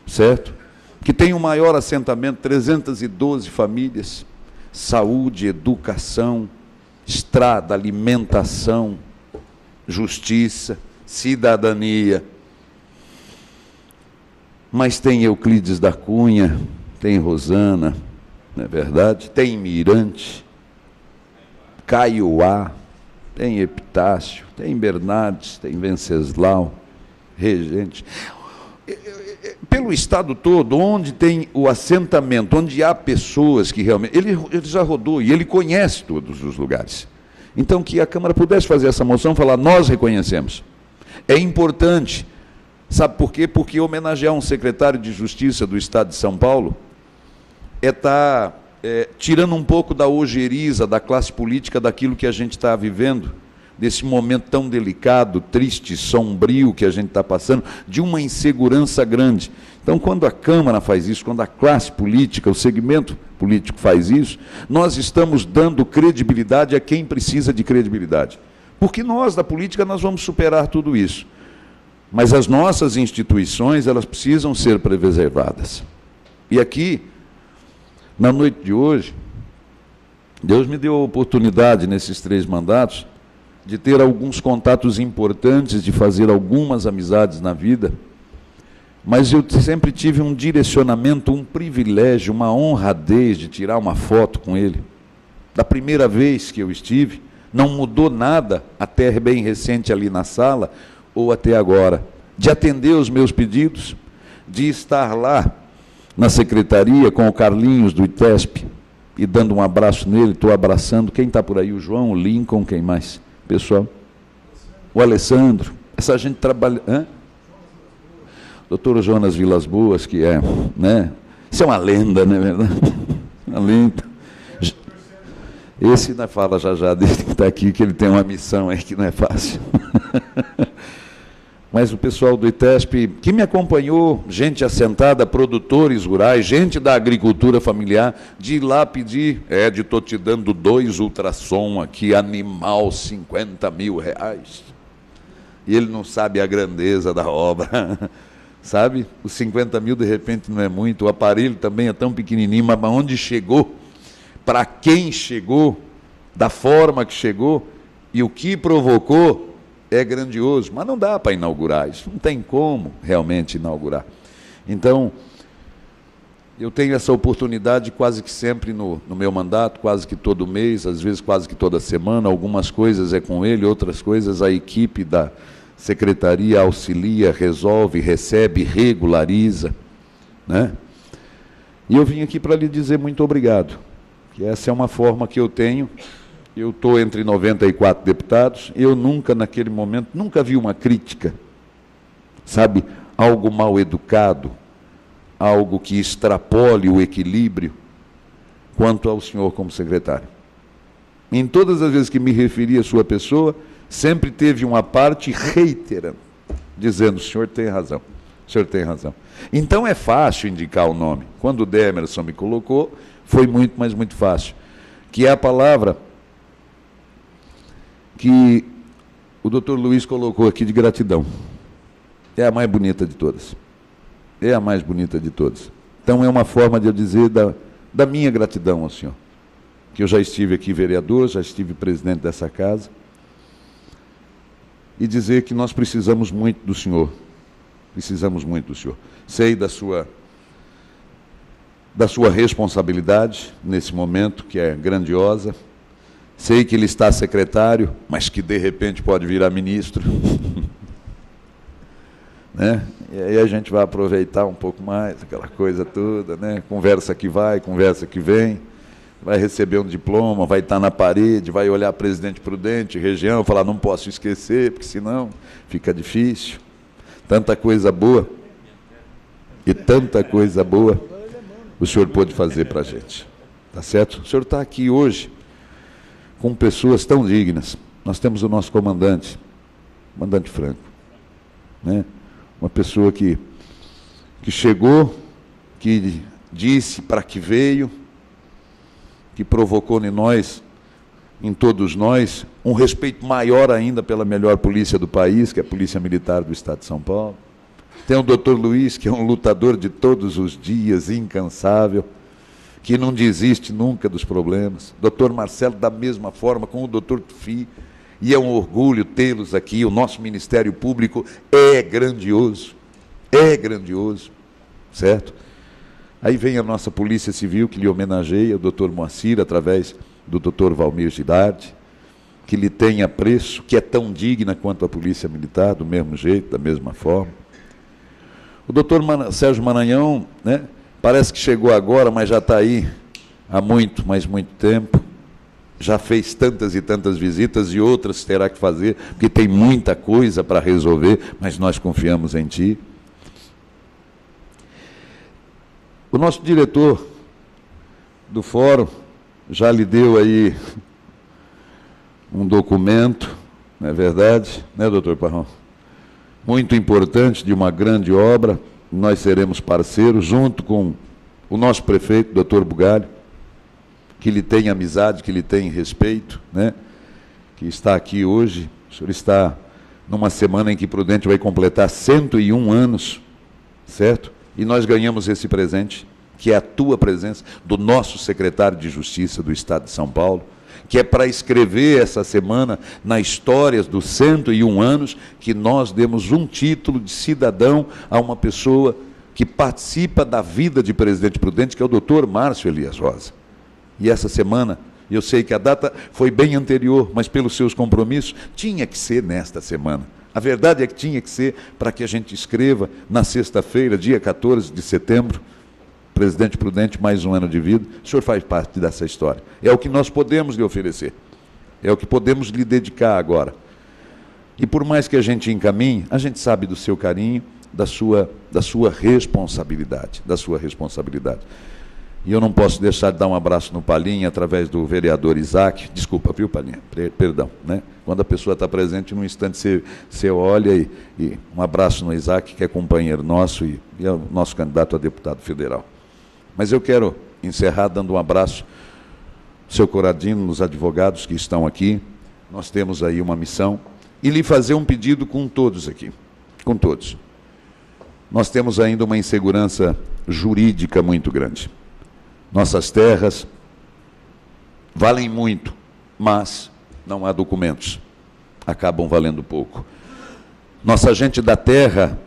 certo? Que tem o maior assentamento, 312 famílias, saúde, educação, estrada, alimentação, justiça, cidadania. Mas tem Euclides da Cunha, tem Rosana, não é verdade? Tem Mirante, Caiuá, tem Epitácio, tem Bernardes, tem Venceslau, Regente. Pelo estado todo, onde tem o assentamento, onde há pessoas que realmente... Ele já rodou e ele conhece todos os lugares. Então, que a Câmara pudesse fazer essa moção, falar, nós reconhecemos. É importante. Sabe por quê? Porque homenagear um secretário de Justiça do estado de São Paulo é estar tirando um pouco da ojeriza, da classe política, daquilo que a gente está vivendo, desse momento tão delicado, triste, sombrio que a gente está passando, de uma insegurança grande. Então, quando a Câmara faz isso, quando a classe política, o segmento político faz isso, nós estamos dando credibilidade a quem precisa de credibilidade. Porque nós, da política, nós vamos superar tudo isso. Mas as nossas instituições, elas precisam ser preservadas. E aqui, na noite de hoje, Deus me deu a oportunidade, nesses 3 mandatos, de ter alguns contatos importantes, de fazer algumas amizades na vida, mas eu sempre tive um direcionamento, um privilégio, uma honradez de tirar uma foto com ele. Da primeira vez que eu estive, não mudou nada, até bem recente ali na sala, ou até agora, de atender os meus pedidos, de estar lá na secretaria com o Carlinhos do ITESP, e dando um abraço nele, estou abraçando, quem está por aí? O João, o Lincoln, quem mais? Pessoal, o Alessandro, essa gente trabalha... Doutor Jonas Vilas Boas, que é, né? Isso é uma lenda, não é verdade? Uma lenda. Esse ainda fala já dele que está aqui, que ele tem uma missão aí que não é fácil. Mas o pessoal do ITESP, que me acompanhou, gente assentada, produtores rurais, gente da agricultura familiar, de ir lá pedir, estou te dando 2 ultrassom aqui, animal, 50 mil reais. E ele não sabe a grandeza da obra, sabe? Os 50 mil, de repente, não é muito, o aparelho também é tão pequenininho, mas onde chegou, para quem chegou, da forma que chegou, e o que provocou, é grandioso, mas não dá para inaugurar isso, não tem como realmente inaugurar. Então, eu tenho essa oportunidade quase que sempre no meu mandato, quase que todo mês, às vezes quase que toda semana, algumas coisas é com ele, outras coisas a equipe da secretaria auxilia, resolve, recebe, regulariza, né? E eu vim aqui para lhe dizer muito obrigado, que essa é uma forma que eu tenho. Eu estou entre 94 deputados, eu nunca, naquele momento, nunca vi uma crítica, sabe, algo mal educado, algo que extrapole o equilíbrio, quanto ao senhor como secretário. Em todas as vezes que me referi à sua pessoa, sempre teve uma parte reiterando, dizendo, o senhor tem razão, o senhor tem razão. Então é fácil indicar o nome. Quando o Demerson me colocou, foi muito, mas muito fácil. Que é a palavra que o doutor Luiz colocou aqui de gratidão. É a mais bonita de todas. É a mais bonita de todas. Então é uma forma de eu dizer da minha gratidão ao senhor. Que eu já estive aqui vereador, já estive presidente dessa casa. E dizer que nós precisamos muito do senhor. Precisamos muito do senhor. Sei da sua responsabilidade nesse momento, que é grandiosa. Sei que ele está secretário, mas que de repente pode virar ministro. Né? E aí a gente vai aproveitar um pouco mais, aquela coisa toda, né? Conversa que vai, conversa que vem. vai receber um diploma, vai estar na parede, vai olhar Presidente Prudente, região, falar, não posso esquecer, porque senão fica difícil. Tanta coisa boa, e tanta coisa boa o senhor pôde fazer para a gente. Tá certo? O senhor está aqui hoje com pessoas tão dignas. Nós temos o nosso comandante Franco, né? Uma pessoa que chegou, que disse para que veio, que provocou em todos nós, um respeito maior ainda pela melhor polícia do país, que é a Polícia Militar do Estado de São Paulo. Tem o doutor Luiz, que é um lutador de todos os dias, incansável, que não desiste nunca dos problemas. Doutor Marcelo, da mesma forma, com o doutor Tufi, e é um orgulho tê-los aqui. O nosso Ministério Público é grandioso, certo? Aí vem a nossa Polícia Civil, que lhe homenageia, o doutor Moacir, através do doutor Valmir Gidardi, que lhe tem apreço, que é tão digna quanto a Polícia Militar, do mesmo jeito, da mesma forma. O doutor Sérgio Maranhão, né, parece que chegou agora, mas já está aí há muito tempo. Já fez tantas e tantas visitas e outras terá que fazer, porque tem muita coisa para resolver, mas nós confiamos em ti. O nosso diretor do fórum já lhe deu aí um documento, não é verdade? Né, doutor Parrão? Muito importante, de uma grande obra. Nós seremos parceiros, junto com o nosso prefeito, doutor Bugalho, que lhe tem amizade, que lhe tem respeito, né? Que está aqui hoje. O senhor está numa semana em que Prudente vai completar 101 anos, certo? E nós ganhamos esse presente, que é a tua presença, do nosso secretário de Justiça do Estado de São Paulo, que é para escrever essa semana na história dos 101 anos, que nós demos um título de cidadão a uma pessoa que participa da vida de Presidente Prudente, que é o doutor Márcio Elias Rosa. E essa semana, eu sei que a data foi bem anterior, mas pelos seus compromissos, tinha que ser nesta semana. A verdade é que tinha que ser para que a gente escreva na sexta-feira, dia 14 de setembro, Presidente Prudente, mais um ano de vida. O senhor faz parte dessa história. É o que nós podemos lhe oferecer. É o que podemos lhe dedicar agora. E por mais que a gente encaminhe, a gente sabe do seu carinho, da sua responsabilidade, E eu não posso deixar de dar um abraço no Palinha, através do vereador Isaac. Desculpa, viu, Palinha? Perdão, né? Quando a pessoa está presente, num instante você olha e um abraço no Isaac, que é companheiro nosso e é o nosso candidato a deputado federal. Mas eu quero encerrar dando um abraço ao seu Coradino, nos advogados que estão aqui. Nós temos aí uma missão. E lhe fazer um pedido com todos aqui, com todos. Nós temos ainda uma insegurança jurídica muito grande. Nossas terras valem muito, mas não há documentos. Acabam valendo pouco. Nossa gente da terra,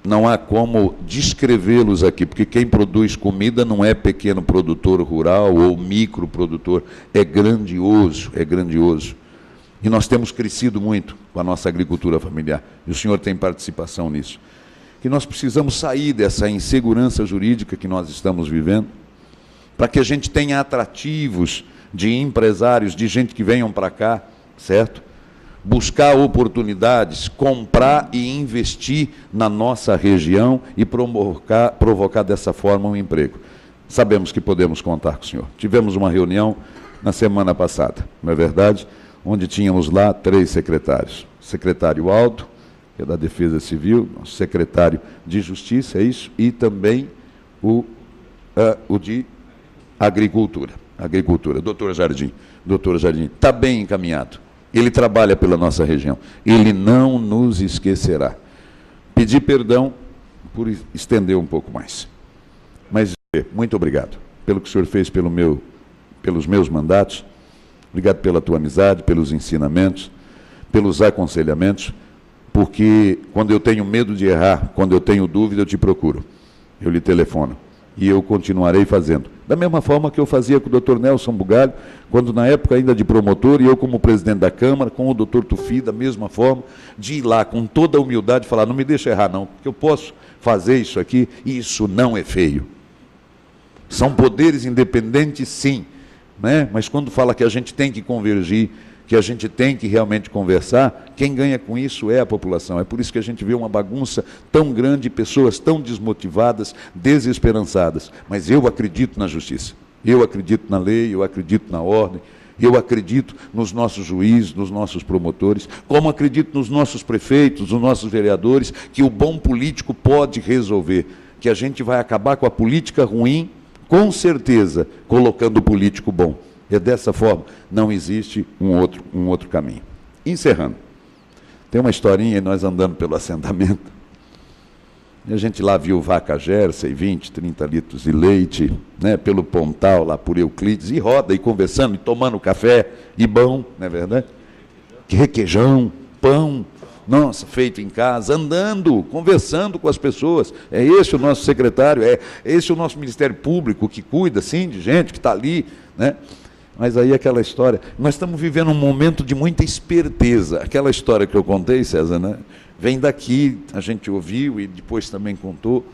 não há como descrevê-los aqui, porque quem produz comida não é pequeno produtor rural ou microprodutor, é grandioso, é grandioso. E nós temos crescido muito com a nossa agricultura familiar, e o senhor tem participação nisso. Que nós precisamos sair dessa insegurança jurídica que nós estamos vivendo, para que a gente tenha atrativos de empresários, de gente que venham para cá, certo? Buscar oportunidades, comprar e investir na nossa região e provocar dessa forma um emprego. Sabemos que podemos contar com o senhor. Tivemos uma reunião na semana passada, não é verdade? Onde tínhamos lá 3 secretários. O secretário Aldo, que é da Defesa Civil, nosso secretário de Justiça, é isso, e também o de Agricultura. Doutor Jardim, está bem encaminhado. Ele trabalha pela nossa região. Ele não nos esquecerá. Pedir perdão por estender um pouco mais. Mas muito obrigado pelo que o senhor fez pelos meus mandatos. Obrigado pela tua amizade, pelos ensinamentos, pelos aconselhamentos, porque quando eu tenho medo de errar, quando eu tenho dúvida, eu te procuro. Eu lhe telefono. E eu continuarei fazendo. Da mesma forma que eu fazia com o doutor Nelson Bugalho, quando na época ainda de promotor, e eu como presidente da Câmara, com o doutor Tufi, da mesma forma, de ir lá com toda a humildade e falar, não me deixa errar não, porque eu posso fazer isso aqui, e isso não é feio. São poderes independentes, sim, né? Mas quando fala que a gente tem que convergir, que a gente tem que realmente conversar, quem ganha com isso é a população. É por isso que a gente vê uma bagunça tão grande, pessoas tão desmotivadas, desesperançadas. Mas eu acredito na justiça, eu acredito na lei, eu acredito na ordem, eu acredito nos nossos juízes, nos nossos promotores, como acredito nos nossos prefeitos, nos nossos vereadores, que o bom político pode resolver, que a gente vai acabar com a política ruim, com certeza, colocando o político bom. É dessa forma, não existe um outro caminho. Encerrando, tem uma historinha, nós andando pelo assentamento, e a gente lá viu vaca Jersey, 20, 30 litros de leite, né, pelo Pontal, lá por Euclides, e roda, e conversando, e tomando café, e bom, não é verdade? Que requeijão, pão, nossa, feito em casa, andando, conversando com as pessoas. É esse o nosso secretário, é esse o nosso Ministério Público, que cuida, sim, de gente que está ali, né? Mas aí aquela história, nós estamos vivendo um momento de muita esperteza. Aquela história que eu contei, César, né? Vem daqui, a gente ouviu e depois também contou,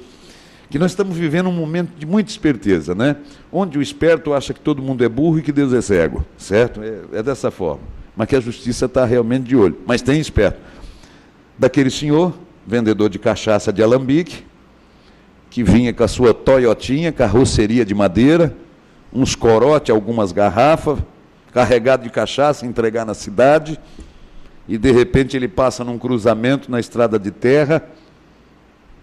que nós estamos vivendo um momento de muita esperteza, né? Onde o esperto acha que todo mundo é burro e que Deus é cego, certo? É dessa forma. Mas que a justiça está realmente de olho. Mas tem esperto. Daquele senhor, vendedor de cachaça de alambique, que vinha com a sua Toyotinha, carroceria de madeira, uns corote, algumas garrafas, carregado de cachaça, entregar na cidade, e de repente ele passa num cruzamento na estrada de terra,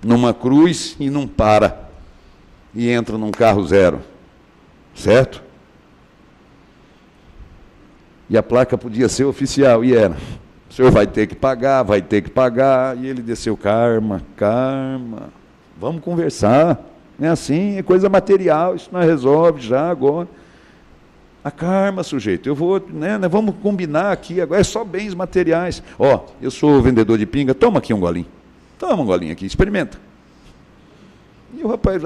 numa cruz, e não para, e entra num carro zero, certo? E a placa podia ser oficial, e era. O senhor vai ter que pagar, e ele desceu, calma, vamos conversar. Não é assim, é coisa material, isso não resolve já agora. Acalma, sujeito, eu vou, né, vamos combinar aqui, agora é só bens materiais. Ó, eu sou vendedor de pinga, toma aqui um golinho. Toma um golinho aqui, experimenta. E o rapaz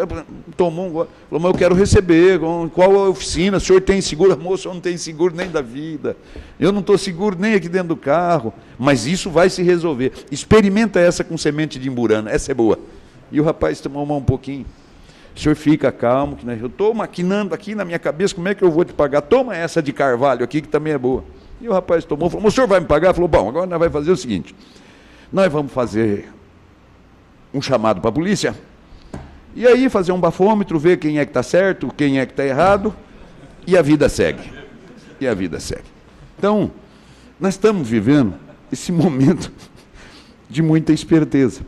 tomou um gole, falou, mas eu quero receber, qual a oficina, o senhor tem seguro? Moço, eu não tenho seguro nem da vida, eu não estou seguro nem aqui dentro do carro, mas isso vai se resolver. Experimenta essa com semente de imburana, essa é boa. E o rapaz tomou um pouquinho. O senhor fica calmo, que eu estou maquinando aqui na minha cabeça, como é que eu vou te pagar? Toma essa de carvalho aqui, que também é boa. E o rapaz tomou, falou, o senhor vai me pagar? Falou, bom, agora nós vamos fazer o seguinte, nós vamos fazer um chamado para a polícia, e aí fazer um bafômetro, ver quem é que está certo, quem é que está errado, e a vida segue. E a vida segue. Então, nós estamos vivendo esse momento de muita esperteza.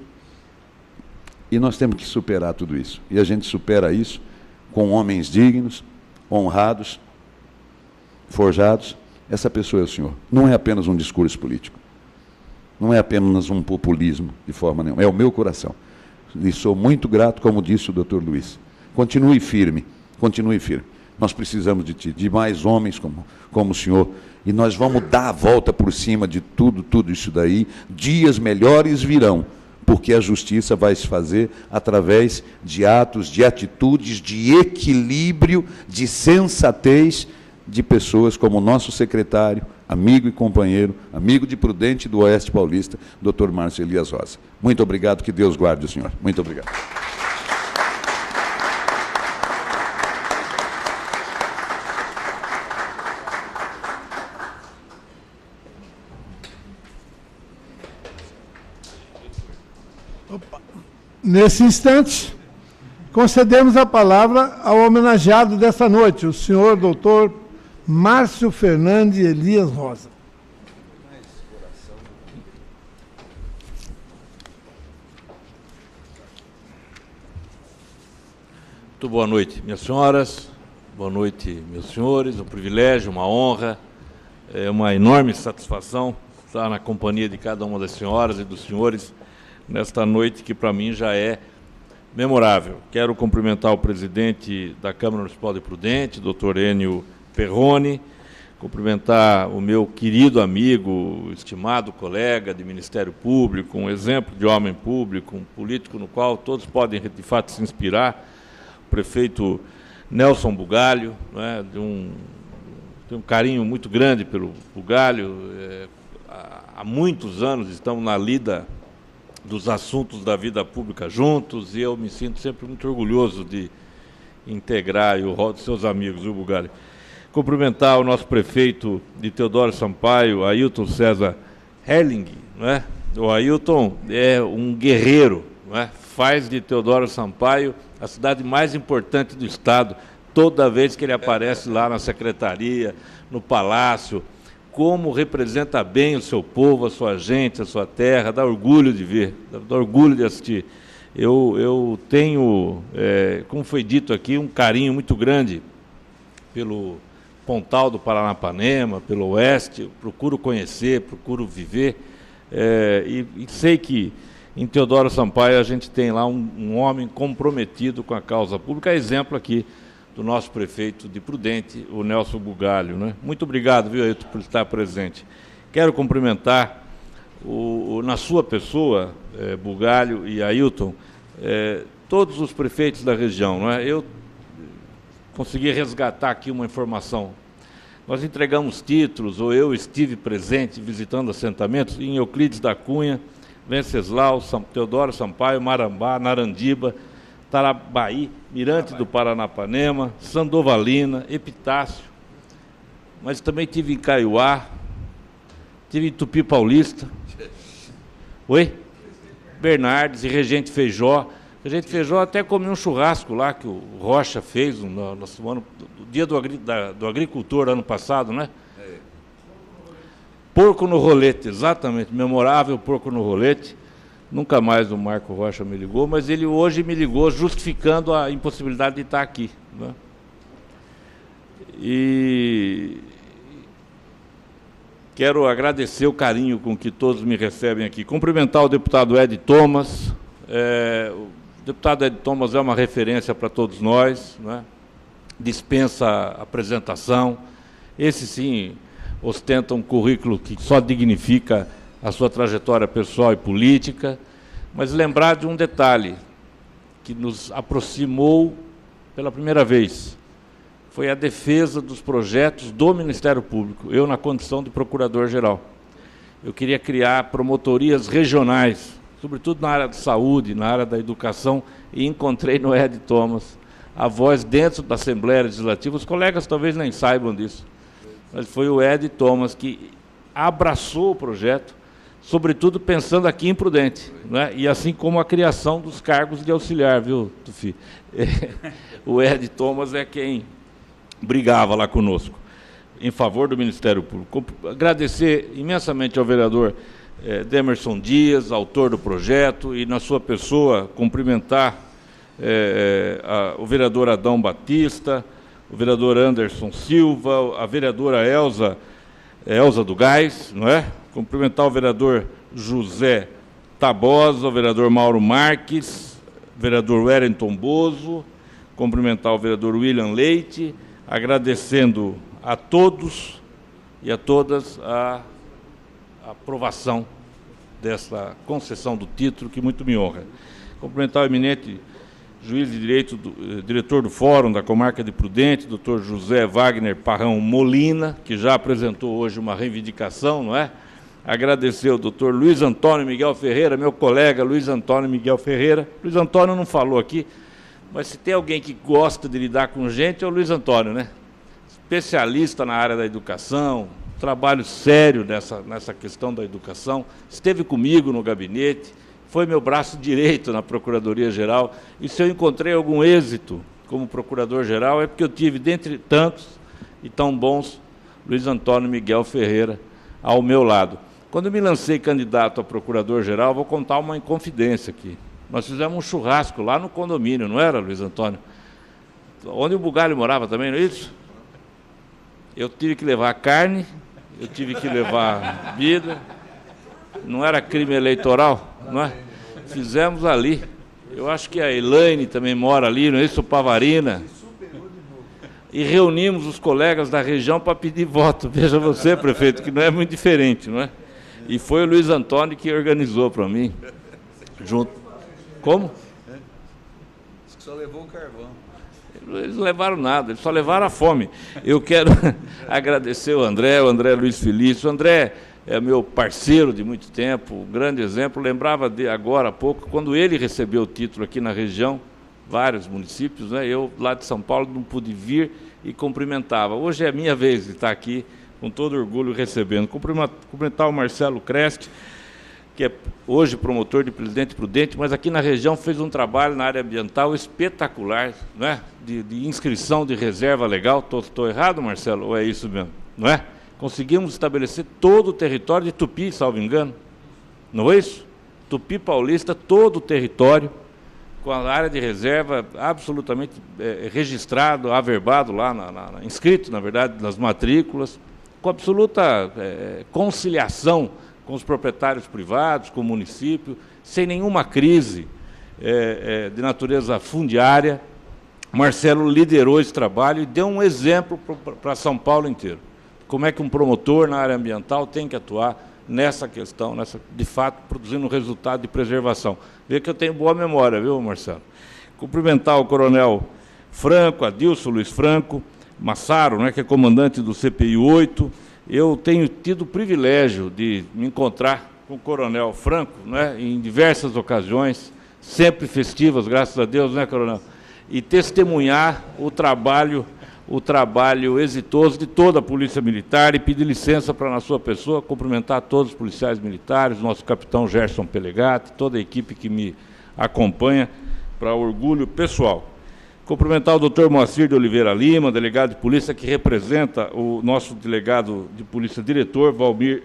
E nós temos que superar tudo isso. E a gente supera isso com homens dignos, honrados, forjados. Essa pessoa é o senhor. Não é apenas um discurso político. Não é apenas um populismo, de forma nenhuma. É o meu coração. E sou muito grato, como disse o doutor Luiz. Continue firme, continue firme. Nós precisamos de ti, de mais homens como o senhor. E nós vamos dar a volta por cima de tudo isso daí. Dias melhores virão, porque a justiça vai se fazer através de atos, de atitudes, de equilíbrio, de sensatez de pessoas como o nosso secretário, amigo e companheiro, amigo de Prudente do Oeste Paulista, Dr. Márcio Elias Rosa. Muito obrigado, que Deus guarde o senhor. Muito obrigado. Nesse instante, concedemos a palavra ao homenageado desta noite, o senhor doutor Márcio Fernandes Elias Rosa. Muito boa noite, minhas senhoras, boa noite, meus senhores, um privilégio, uma honra, é uma enorme satisfação estar na companhia de cada uma das senhoras e dos senhores nesta noite que para mim já é memorável. Quero cumprimentar o presidente da Câmara Municipal de Prudente, Dr. Enio Perrone, cumprimentar o meu querido amigo, estimado colega de Ministério Público, um exemplo de homem público, um político no qual todos podem, de fato, se inspirar, o prefeito Nelson Bugalho, né, tem um carinho muito grande pelo Bugalho, há muitos anos estamos na lida dos assuntos da vida pública juntos, e eu me sinto sempre muito orgulhoso de integrar e o rol dos seus amigos, viu, Bugalho? Cumprimentar o nosso prefeito de Teodoro Sampaio, Ailton César Herling, né? O Ailton é um guerreiro, né? Faz de Teodoro Sampaio a cidade mais importante do estado, toda vez que ele aparece lá na secretaria, no palácio, como representa bem o seu povo, a sua gente, a sua terra, dá orgulho de ver, dá orgulho de assistir. Eu tenho, como foi dito aqui, um carinho muito grande pelo Pontal do Paranapanema, pelo Oeste, procuro conhecer, procuro viver, e sei que em Teodoro Sampaio a gente tem lá um homem comprometido com a causa pública, exemplo aqui do nosso prefeito de Prudente, o Nelson Bugalho, né? Muito obrigado, viu, Ailton, por estar presente. Quero cumprimentar, na sua pessoa, Bugalho e Ailton, todos os prefeitos da região, não é? Eu consegui resgatar aqui uma informação. Nós entregamos títulos, ou eu estive presente visitando assentamentos em Euclides da Cunha, Venceslau, Teodoro Sampaio, Marambá, Narandiba, Tarabaí, Mirante do Paranapanema, Sandovalina, Epitácio, mas também tive em Caiuá, tive em Tupi Paulista, oi? Bernardes e Regente Feijó. Regente Feijó até comi um churrasco lá que o Rocha fez no dia do agricultor ano passado, né? Porco no rolete, exatamente, memorável porco no rolete. Nunca mais o Marco Rocha me ligou, mas ele hoje me ligou justificando a impossibilidade de estar aqui, né? E quero agradecer o carinho com que todos me recebem aqui. Cumprimentar o deputado Ed Thomas. O deputado Ed Thomas é uma referência para todos nós, né? Dispensa apresentação. Esse, sim, ostenta um currículo que só dignifica a sua trajetória pessoal e política, mas lembrar de um detalhe que nos aproximou pela primeira vez, foi a defesa dos projetos do Ministério Público, eu na condição de procurador-geral. Eu queria criar promotorias regionais, sobretudo na área da saúde, na área da educação, e encontrei no Ed Thomas a voz dentro da Assembleia Legislativa. Os colegas talvez nem saibam disso, mas foi o Ed Thomas que abraçou o projeto, sobretudo pensando aqui em Prudente, né? E assim como a criação dos cargos de auxiliar, viu, Tufi? O Ed Thomas é quem brigava lá conosco, em favor do Ministério Público. Agradecer imensamente ao vereador Demerson Dias, autor do projeto, e na sua pessoa cumprimentar o vereador Adão Batista, o vereador Anderson Silva, a vereadora Elza do Gás, não é? Cumprimentar o vereador José Tabosa, o vereador Mauro Marques, o vereador Wellington Bozo, cumprimentar o vereador William Leite, agradecendo a todos e a todas a aprovação dessa concessão do título, que muito me honra. Cumprimentar o eminente juiz de direito, diretor do Fórum da Comarca de Prudente, doutor José Wagner Parrão Molina, que já apresentou hoje uma reivindicação, não é? Agradecer ao doutor Luiz Antônio Miguel Ferreira, meu colega Luiz Antônio Miguel Ferreira. Luiz Antônio não falou aqui, mas se tem alguém que gosta de lidar com gente, é o Luiz Antônio, né? Especialista na área da educação, trabalho sério nessa questão da educação, esteve comigo no gabinete, foi meu braço direito na Procuradoria-Geral, e se eu encontrei algum êxito como Procurador-Geral, é porque eu tive, dentre tantos e tão bons, Luiz Antônio Miguel Ferreira ao meu lado. Quando eu me lancei candidato a Procurador-Geral, vou contar uma inconfidência aqui. Nós fizemos um churrasco lá no condomínio, não era, Luiz Antônio? Onde o Bugalho morava também, não é isso? Eu tive que levar carne, eu tive que levar bebida, não era crime eleitoral, não é? Fizemos ali. Eu acho que a Elaine também mora ali, não é isso, Pavarina? E reunimos os colegas da região para pedir voto. Veja você, prefeito, que não é muito diferente, não é? E foi o Luiz Antônio que organizou para mim, junto. Como? Acho que só levou o carvão. Eles não levaram nada, eles só levaram a fome. Eu quero agradecer o André Luiz Felício. O André é meu parceiro de muito tempo, um grande exemplo. Lembrava de agora há pouco, quando ele recebeu o título aqui na região, vários municípios, né? Eu, lá de São Paulo, não pude vir e cumprimentava. Hoje é a minha vez de estar aqui, com todo orgulho, recebendo. Cumprimentar o Marcelo Crest, que é hoje promotor de Presidente Prudente, mas aqui na região fez um trabalho na área ambiental espetacular, né? de inscrição de reserva legal. Estou errado, Marcelo, ou é isso mesmo? Não é? Conseguimos estabelecer todo o território de Tupi, salvo engano. Não é isso? Tupi Paulista, todo o território, com a área de reserva absolutamente registrado, averbado lá, inscrito, na verdade, nas matrículas, com absoluta conciliação com os proprietários privados, com o município, sem nenhuma crise de natureza fundiária. Marcelo liderou esse trabalho e deu um exemplo para São Paulo inteiro. Como é que um promotor na área ambiental tem que atuar nessa questão, de fato, produzindo um resultado de preservação. Vê que eu tenho boa memória, viu, Marcelo? Cumprimentar o coronel Franco, Adilson Luiz Franco, Massaro, né, que é comandante do CPI 8. Eu tenho tido o privilégio de me encontrar com o coronel Franco, né, em diversas ocasiões, sempre festivas, graças a Deus, né, coronel? E testemunhar o trabalho exitoso de toda a Polícia Militar e pedir licença para, na sua pessoa, cumprimentar todos os policiais militares, nosso capitão Gerson Pelegatti, toda a equipe que me acompanha, para orgulho pessoal. Cumprimentar o doutor Moacir de Oliveira Lima, delegado de polícia, que representa o nosso delegado de polícia diretor, Valmir,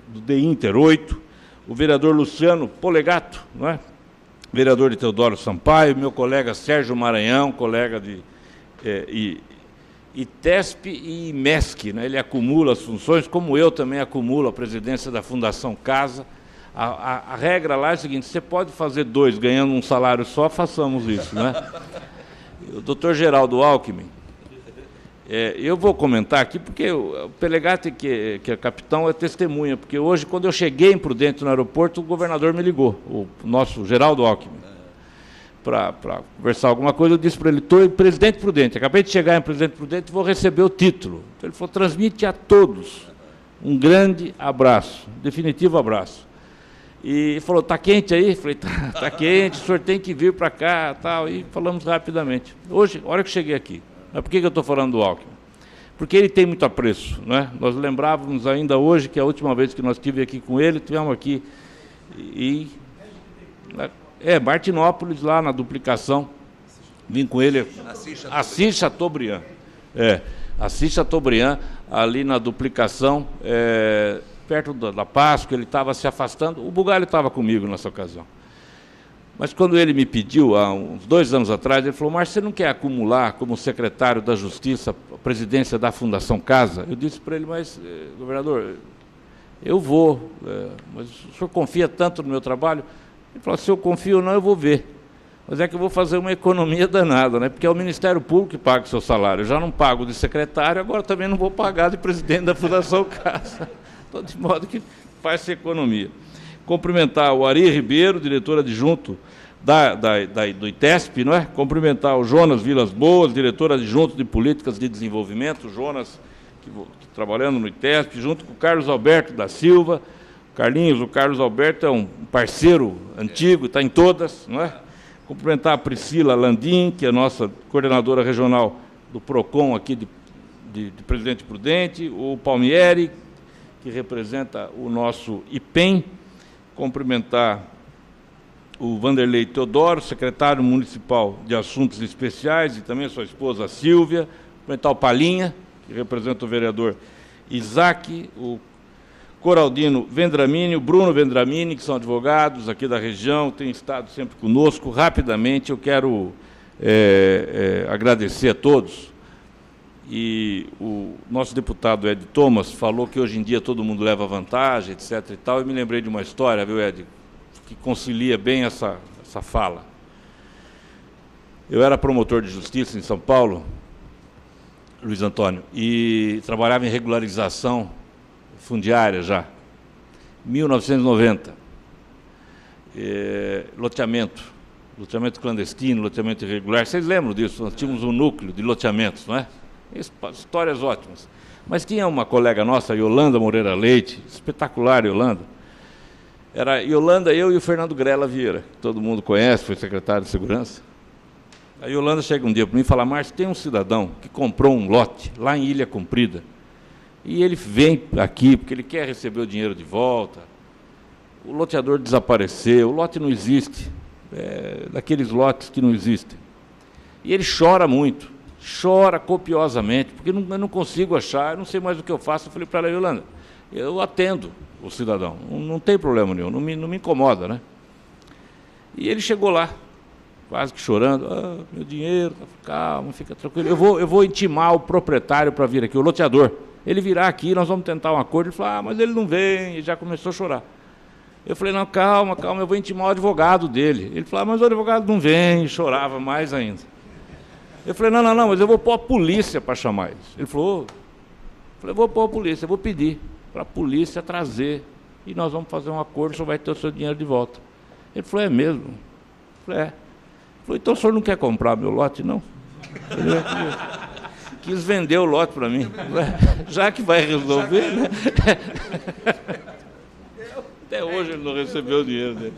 do DINTER 8, o vereador Luciano Polegato, não é? Vereador de Teodoro Sampaio, meu colega Sérgio Maranhão, colega de ITESP e IMESC, né? Ele acumula as funções, como eu também acumulo a presidência da Fundação Casa. A regra lá é a seguinte: você pode fazer 2 ganhando um salário só, façamos isso, né? O doutor Geraldo Alckmin, eu vou comentar aqui, porque o Pelegatti, que é capitão, é testemunha, porque hoje, quando eu cheguei em Prudente no aeroporto, o governador me ligou, o nosso Geraldo Alckmin, para conversar alguma coisa. Eu disse para ele: estou em Presidente Prudente, acabei de chegar em Presidente Prudente, vou receber o título. Então, ele falou: transmite a todos um grande abraço, definitivo abraço. E falou: está quente aí? Falei: tá quente, o senhor tem que vir para cá, tal. E falamos rapidamente. Hoje, a hora que cheguei aqui, mas por que eu estou falando do Alckmin? Porque ele tem muito apreço, né? Nós lembrávamos ainda hoje que a última vez que nós estivemos aqui com ele, tivemos aqui Martinópolis, lá na duplicação. Vim com ele, Assis Chateaubriand. Assis Chateaubriand, ali na duplicação, perto da Páscoa, ele estava se afastando. O Bugalho estava comigo nessa ocasião. Mas quando ele me pediu, há uns 2 anos atrás, ele falou: Márcio, você não quer acumular como secretário da Justiça a presidência da Fundação Casa? Eu disse para ele: mas, governador, eu vou, mas o senhor confia tanto no meu trabalho? Ele falou: se eu confio ou não, eu vou ver. Mas é que eu vou fazer uma economia danada, né? Porque é o Ministério Público que paga o seu salário. Eu já não pago de secretário, agora também não vou pagar de presidente da Fundação Casa. Então, de modo que faz-se economia. Cumprimentar o Ari Ribeiro, diretor adjunto do ITESP, não é? Cumprimentar o Jonas Vilas Boas, diretor adjunto de Políticas de Desenvolvimento, o Jonas, que trabalhando no ITESP, junto com o Carlos Alberto da Silva. Carlinhos, o Carlos Alberto é um parceiro antigo, está em todas, não é? Cumprimentar a Priscila Landim, que é a nossa coordenadora regional do PROCON aqui de Presidente Prudente, o Palmieri, que representa o nosso IPEM, cumprimentar o Vanderlei Teodoro, secretário municipal de Assuntos Especiais, e também a sua esposa Silvia, cumprimentar o Palinha, que representa o vereador Isaac, o Coraldino Vendramini, o Bruno Vendramini, que são advogados aqui da região, têm estado sempre conosco. Rapidamente, eu quero agradecer a todos. E o nosso deputado Ed Thomas falou que hoje em dia todo mundo leva vantagem, etc. e tal. Eu me lembrei de uma história, viu, Ed, que concilia bem essa fala. Eu era promotor de justiça em São Paulo, Luiz Antônio, e trabalhava em regularização fundiária já, 1990. Loteamento clandestino, loteamento irregular. Vocês lembram disso? Nós tínhamos um núcleo de loteamentos, não é? Histórias ótimas. Mas tinha uma colega nossa, Yolanda Moreira Leite, espetacular Yolanda. Era Yolanda, eu e o Fernando Grela Vieira, que todo mundo conhece, foi secretário de Segurança. A Yolanda chega um dia para mim e fala: Márcio, tem um cidadão que comprou um lote lá em Ilha Comprida, e ele vem aqui porque ele quer receber o dinheiro de volta. O loteador desapareceu, o lote não existe, daqueles lotes que não existem. E ele chora muito, chora copiosamente, porque eu não consigo achar, eu não sei mais o que eu faço. Eu falei para ela: Yolanda, eu atendo o cidadão, não tem problema nenhum, não me incomoda, né? E ele chegou lá, quase que chorando: meu dinheiro, calma, fica tranquilo, eu vou intimar o proprietário para vir aqui, o loteador. Ele virá aqui, nós vamos tentar um acordo. Ele falou: mas ele não vem, e já começou a chorar. Eu falei: não, calma, eu vou intimar o advogado dele. Ele falou: mas o advogado não vem, e chorava mais ainda. Eu falei: não, mas eu vou pôr a polícia para chamar eles. Ele falou: eu vou pôr a polícia, eu vou pedir para a polícia trazer, e nós vamos fazer um acordo, o senhor vai ter o seu dinheiro de volta. Ele falou: é mesmo? Eu falei: é. Ele falou: então o senhor não quer comprar meu lote, não? Ele quis vender o lote para mim, já que vai resolver, né? Até hoje ele não recebeu o dinheiro dele.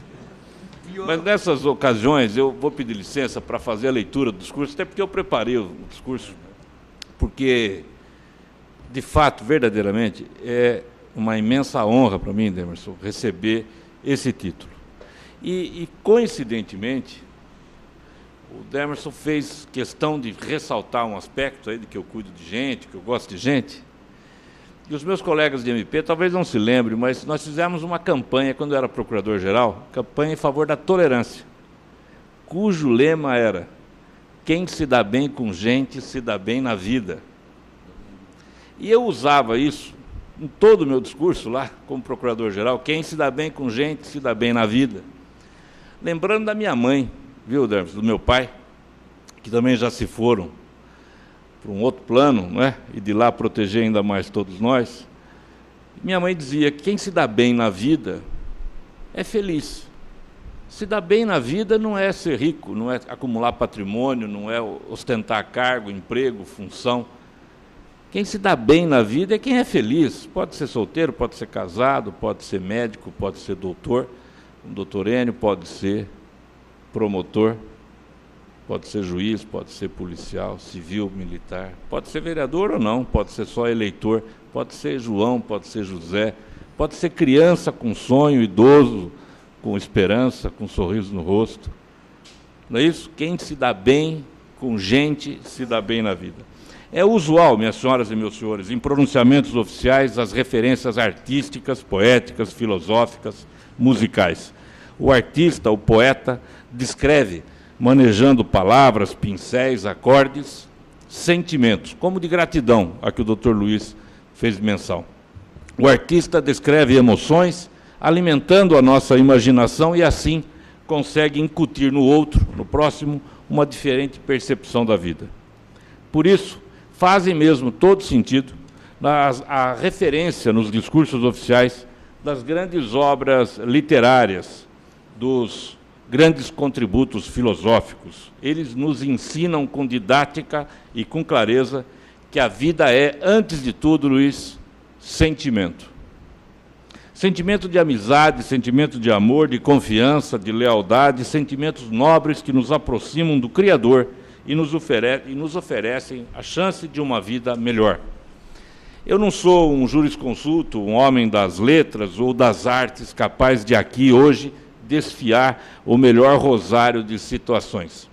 Mas nessas ocasiões eu vou pedir licença para fazer a leitura do discurso, até porque eu preparei o discurso, porque, de fato, verdadeiramente, é uma imensa honra para mim, Demerson, receber esse título. E coincidentemente, o Demerson fez questão de ressaltar um aspecto aí de que eu cuido de gente, que eu gosto de gente. E os meus colegas de MP talvez não se lembrem, mas nós fizemos uma campanha, quando eu era procurador-geral, campanha em favor da tolerância, cujo lema era: quem se dá bem com gente, se dá bem na vida. E eu usava isso em todo o meu discurso lá, como procurador-geral: quem se dá bem com gente, se dá bem na vida. Lembrando da minha mãe, viu, Dermes, do meu pai, que também já se foram para um outro plano, não é? E de lá proteger ainda mais todos nós. Minha mãe dizia que quem se dá bem na vida é feliz. Se dar bem na vida não é ser rico, não é acumular patrimônio, não é ostentar cargo, emprego, função. Quem se dá bem na vida é quem é feliz. Pode ser solteiro, pode ser casado, pode ser médico, pode ser doutor, um doutorênio, pode ser promotor, pode ser juiz, pode ser policial, civil, militar, pode ser vereador ou não, pode ser só eleitor, pode ser João, pode ser José, pode ser criança com sonho, idoso com esperança, com um sorriso no rosto. Não é isso? Quem se dá bem com gente, se dá bem na vida. É usual, minhas senhoras e meus senhores, em pronunciamentos oficiais, as referências artísticas, poéticas, filosóficas, musicais. O artista, o poeta, descreve, manejando palavras, pincéis, acordes, sentimentos, como de gratidão, a que o Dr. Luiz fez menção. O artista descreve emoções, alimentando a nossa imaginação e, assim, consegue incutir no outro, no próximo, uma diferente percepção da vida. Por isso, fazem mesmo todo sentido a referência nos discursos oficiais das grandes obras literárias, dos grandes contributos filosóficos. Eles nos ensinam com didática e com clareza que a vida é, antes de tudo, Luiz, sentimento. Sentimento de amizade, sentimento de amor, de confiança, de lealdade, sentimentos nobres que nos aproximam do Criador e nos oferecem a chance de uma vida melhor. Eu não sou um jurisconsulto, um homem das letras ou das artes capaz de aqui, hoje, desfiar o melhor rosário de situações.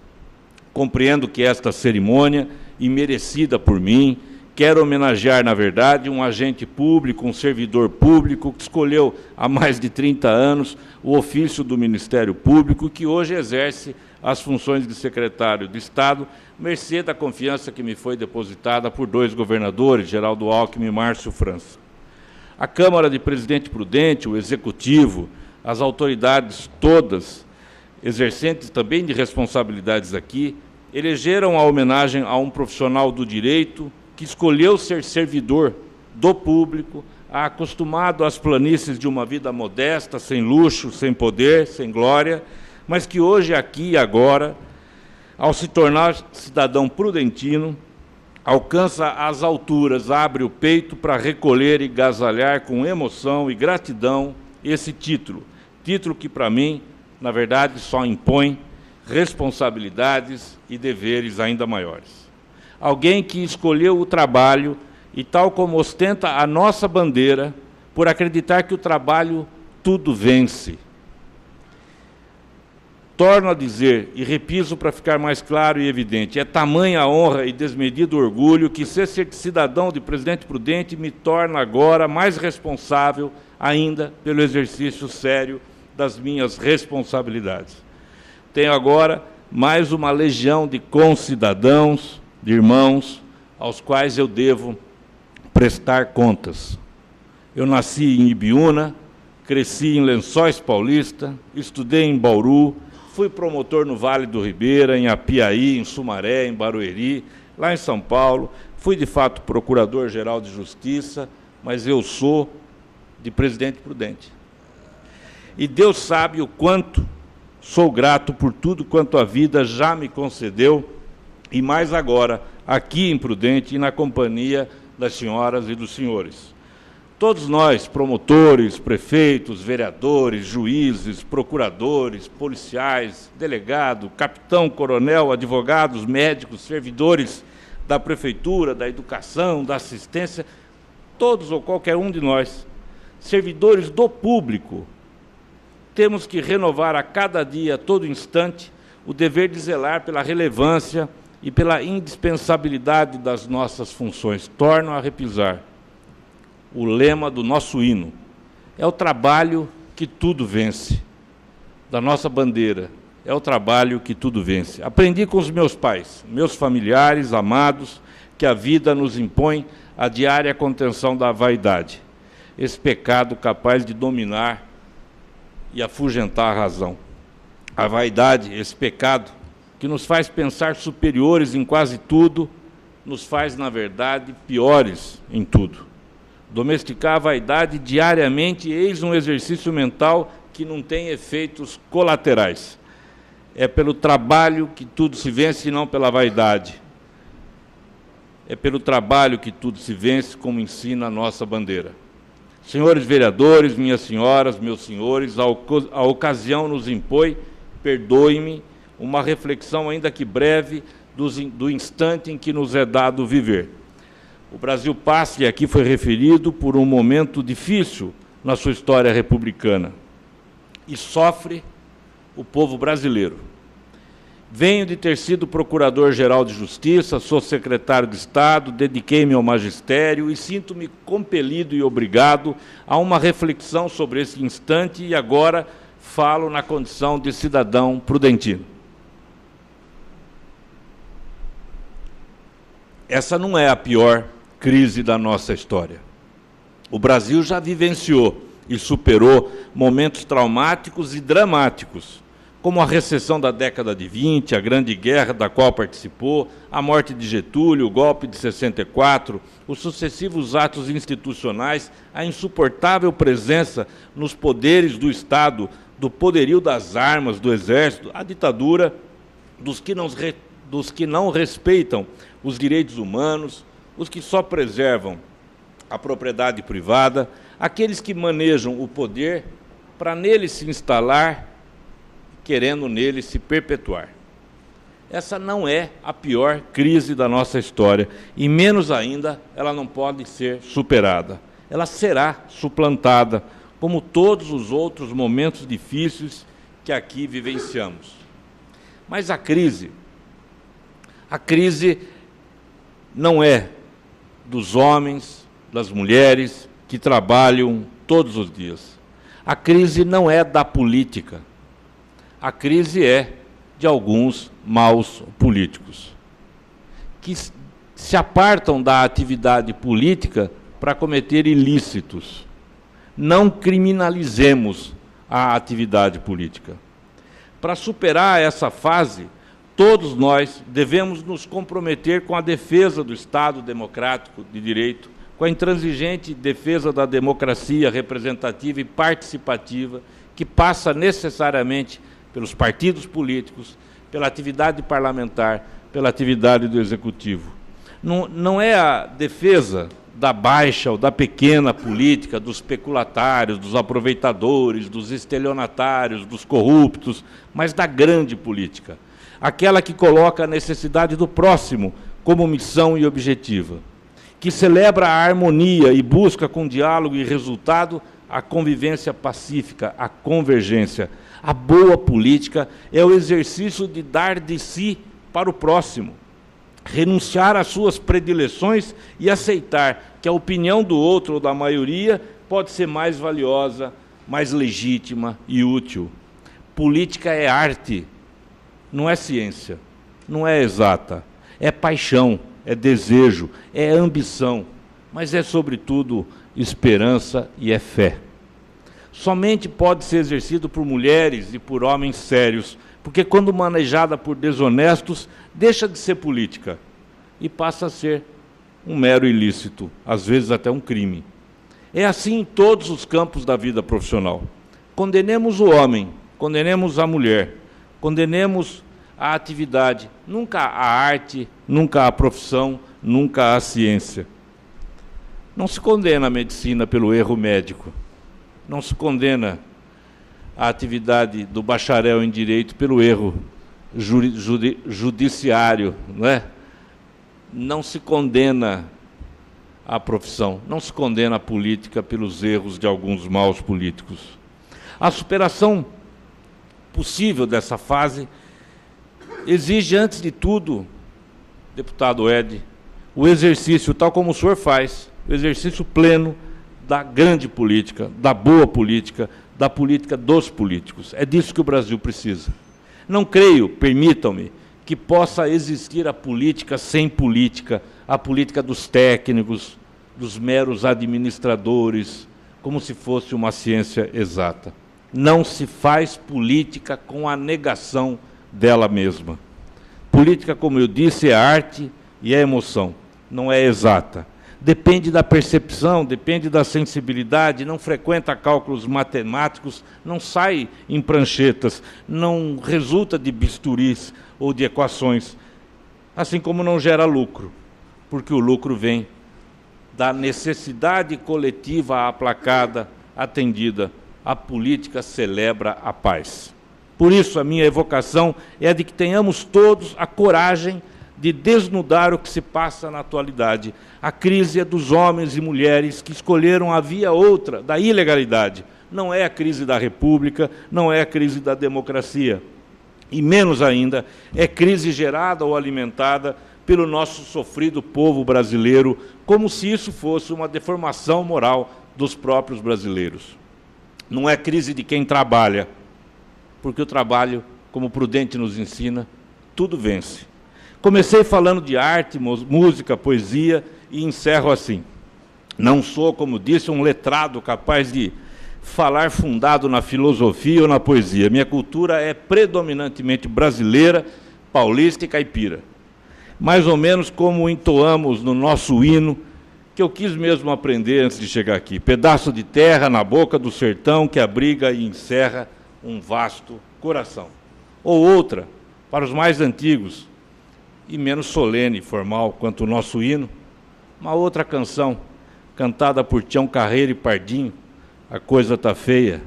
Compreendo que esta cerimônia, imerecida por mim, quer homenagear, na verdade, um agente público, um servidor público que escolheu há mais de 30 anos o ofício do Ministério Público, que hoje exerce as funções de secretário de Estado, mercê da confiança que me foi depositada por dois governadores, Geraldo Alckmin e Márcio França. A Câmara de Presidente Prudente, o Executivo, as autoridades todas, exercentes também de responsabilidades aqui, elegeram a homenagem a um profissional do direito que escolheu ser servidor do público, acostumado às planícies de uma vida modesta, sem luxo, sem poder, sem glória, mas que hoje, aqui e agora, ao se tornar cidadão prudentino, alcança as alturas, abre o peito para recolher e gasalhar com emoção e gratidão esse título. Título que, para mim, na verdade, só impõe responsabilidades e deveres ainda maiores. Alguém que escolheu o trabalho e, tal como ostenta a nossa bandeira, por acreditar que o trabalho tudo vence. Torno a dizer, e repiso para ficar mais claro e evidente, é tamanha a honra e desmedido orgulho que ser cidadão de Presidente Prudente me torna agora mais responsável ainda pelo exercício sério das minhas responsabilidades. Tenho agora mais uma legião de concidadãos, de irmãos, aos quais eu devo prestar contas. Eu nasci em Ibiúna, cresci em Lençóis Paulista, estudei em Bauru, fui promotor no Vale do Ribeira, em Apiaí, em Sumaré, em Barueri, lá em São Paulo. Fui, de fato, procurador-geral de Justiça, mas eu sou de Presidente Prudente. E Deus sabe o quanto sou grato por tudo quanto a vida já me concedeu, e mais agora, aqui em Prudente e na companhia das senhoras e dos senhores. Todos nós, promotores, prefeitos, vereadores, juízes, procuradores, policiais, delegado, capitão, coronel, advogados, médicos, servidores da prefeitura, da educação, da assistência, todos ou qualquer um de nós, servidores do público, temos que renovar a cada dia, a todo instante, o dever de zelar pela relevância e pela indispensabilidade das nossas funções. Torno a repisar. O lema do nosso hino é o trabalho que tudo vence, da nossa bandeira, é o trabalho que tudo vence. Aprendi com os meus pais, meus familiares amados, que a vida nos impõe a diária contenção da vaidade, esse pecado capaz de dominar e afugentar a razão. A vaidade, esse pecado que nos faz pensar superiores em quase tudo, nos faz, na verdade, piores em tudo. Domesticar a vaidade diariamente, eis um exercício mental que não tem efeitos colaterais. É pelo trabalho que tudo se vence e não pela vaidade. É pelo trabalho que tudo se vence, como ensina a nossa bandeira. Senhores vereadores, minhas senhoras, meus senhores, a ocasião nos impõe, perdoe-me, uma reflexão, ainda que breve, do instante em que nos é dado viver. O Brasil passa, e aqui foi referido, por um momento difícil na sua história republicana. E sofre o povo brasileiro. Venho de ter sido Procurador-Geral de Justiça, sou secretário de Estado, dediquei-me ao magistério e sinto-me compelido e obrigado a uma reflexão sobre esse instante e agora falo na condição de cidadão prudentino. Essa não é a pior crise da nossa história. O Brasil já vivenciou e superou momentos traumáticos e dramáticos, como a recessão da década de 20, a Grande Guerra da qual participou, a morte de Getúlio, o golpe de 64, os sucessivos atos institucionais, a insuportável presença nos poderes do Estado, do poderio das armas, do Exército, a ditadura dos que não respeitam os direitos humanos, os que só preservam a propriedade privada, aqueles que manejam o poder para nele se instalar, querendo nele se perpetuar. Essa não é a pior crise da nossa história, e menos ainda ela não pode ser superada. Ela será suplantada, como todos os outros momentos difíceis que aqui vivenciamos. Mas a crise não é dos homens, das mulheres que trabalham todos os dias. A crise não é da política. A crise é de alguns maus políticos, que se apartam da atividade política para cometer ilícitos. Não criminalizemos a atividade política. Para superar essa fase, todos nós devemos nos comprometer com a defesa do Estado democrático de direito, com a intransigente defesa da democracia representativa e participativa, que passa necessariamente pelos partidos políticos, pela atividade parlamentar, pela atividade do Executivo. Não é a defesa da baixa ou da pequena política, dos especulatários, dos aproveitadores, dos estelionatários, dos corruptos, mas da grande política, aquela que coloca a necessidade do próximo como missão e objetiva, que celebra a harmonia e busca com diálogo e resultado a convivência pacífica, a convergência. A boa política é o exercício de dar de si para o próximo, renunciar às suas predileções e aceitar que a opinião do outro ou da maioria pode ser mais valiosa, mais legítima e útil. Política é arte, não é ciência, não é exata, é paixão, é desejo, é ambição, mas é, sobretudo, esperança e é fé. Somente pode ser exercido por mulheres e por homens sérios, porque quando manejada por desonestos, deixa de ser política e passa a ser um mero ilícito, às vezes até um crime. É assim em todos os campos da vida profissional. Condenemos o homem, condenemos a mulher, condenemos a atividade, nunca a arte, nunca a profissão, nunca a ciência. Não se condena a medicina pelo erro médico, não se condena a atividade do bacharel em direito pelo erro judiciário, não é? Não se condena a profissão, não se condena a política pelos erros de alguns maus políticos. A superação possível dessa fase exige, antes de tudo, deputado Ed, o exercício, tal como o senhor faz, o exercício pleno da grande política, da boa política, da política dos políticos. É disso que o Brasil precisa. Não creio, permitam-me, que possa existir a política sem política, a política dos técnicos, dos meros administradores, como se fosse uma ciência exata. Não se faz política com a negação dela mesma. Política, como eu disse, é arte e é emoção, não é exata. Depende da percepção, depende da sensibilidade, não frequenta cálculos matemáticos, não sai em pranchetas, não resulta de bisturis ou de equações, assim como não gera lucro, porque o lucro vem da necessidade coletiva aplacada, atendida. A política celebra a paz. Por isso, a minha evocação é a de que tenhamos todos a coragem de desnudar o que se passa na atualidade. A crise é dos homens e mulheres que escolheram a via outra, da ilegalidade. Não é a crise da República, não é a crise da democracia. E menos ainda, é crise gerada ou alimentada pelo nosso sofrido povo brasileiro, como se isso fosse uma deformação moral dos próprios brasileiros. Não é crise de quem trabalha, porque o trabalho, como Prudente nos ensina, tudo vence. Comecei falando de arte, música, poesia e encerro assim. Não sou, como disse, um letrado capaz de falar fundado na filosofia ou na poesia. Minha cultura é predominantemente brasileira, paulista e caipira. Mais ou menos como entoamos no nosso hino, que eu quis mesmo aprender antes de chegar aqui. Pedaço de terra na boca do sertão que abriga e encerra um vasto coração. Ou outra, para os mais antigos, e menos solene e formal quanto o nosso hino, uma outra canção, cantada por Tião Carreiro e Pardinho, A Coisa Tá Feia,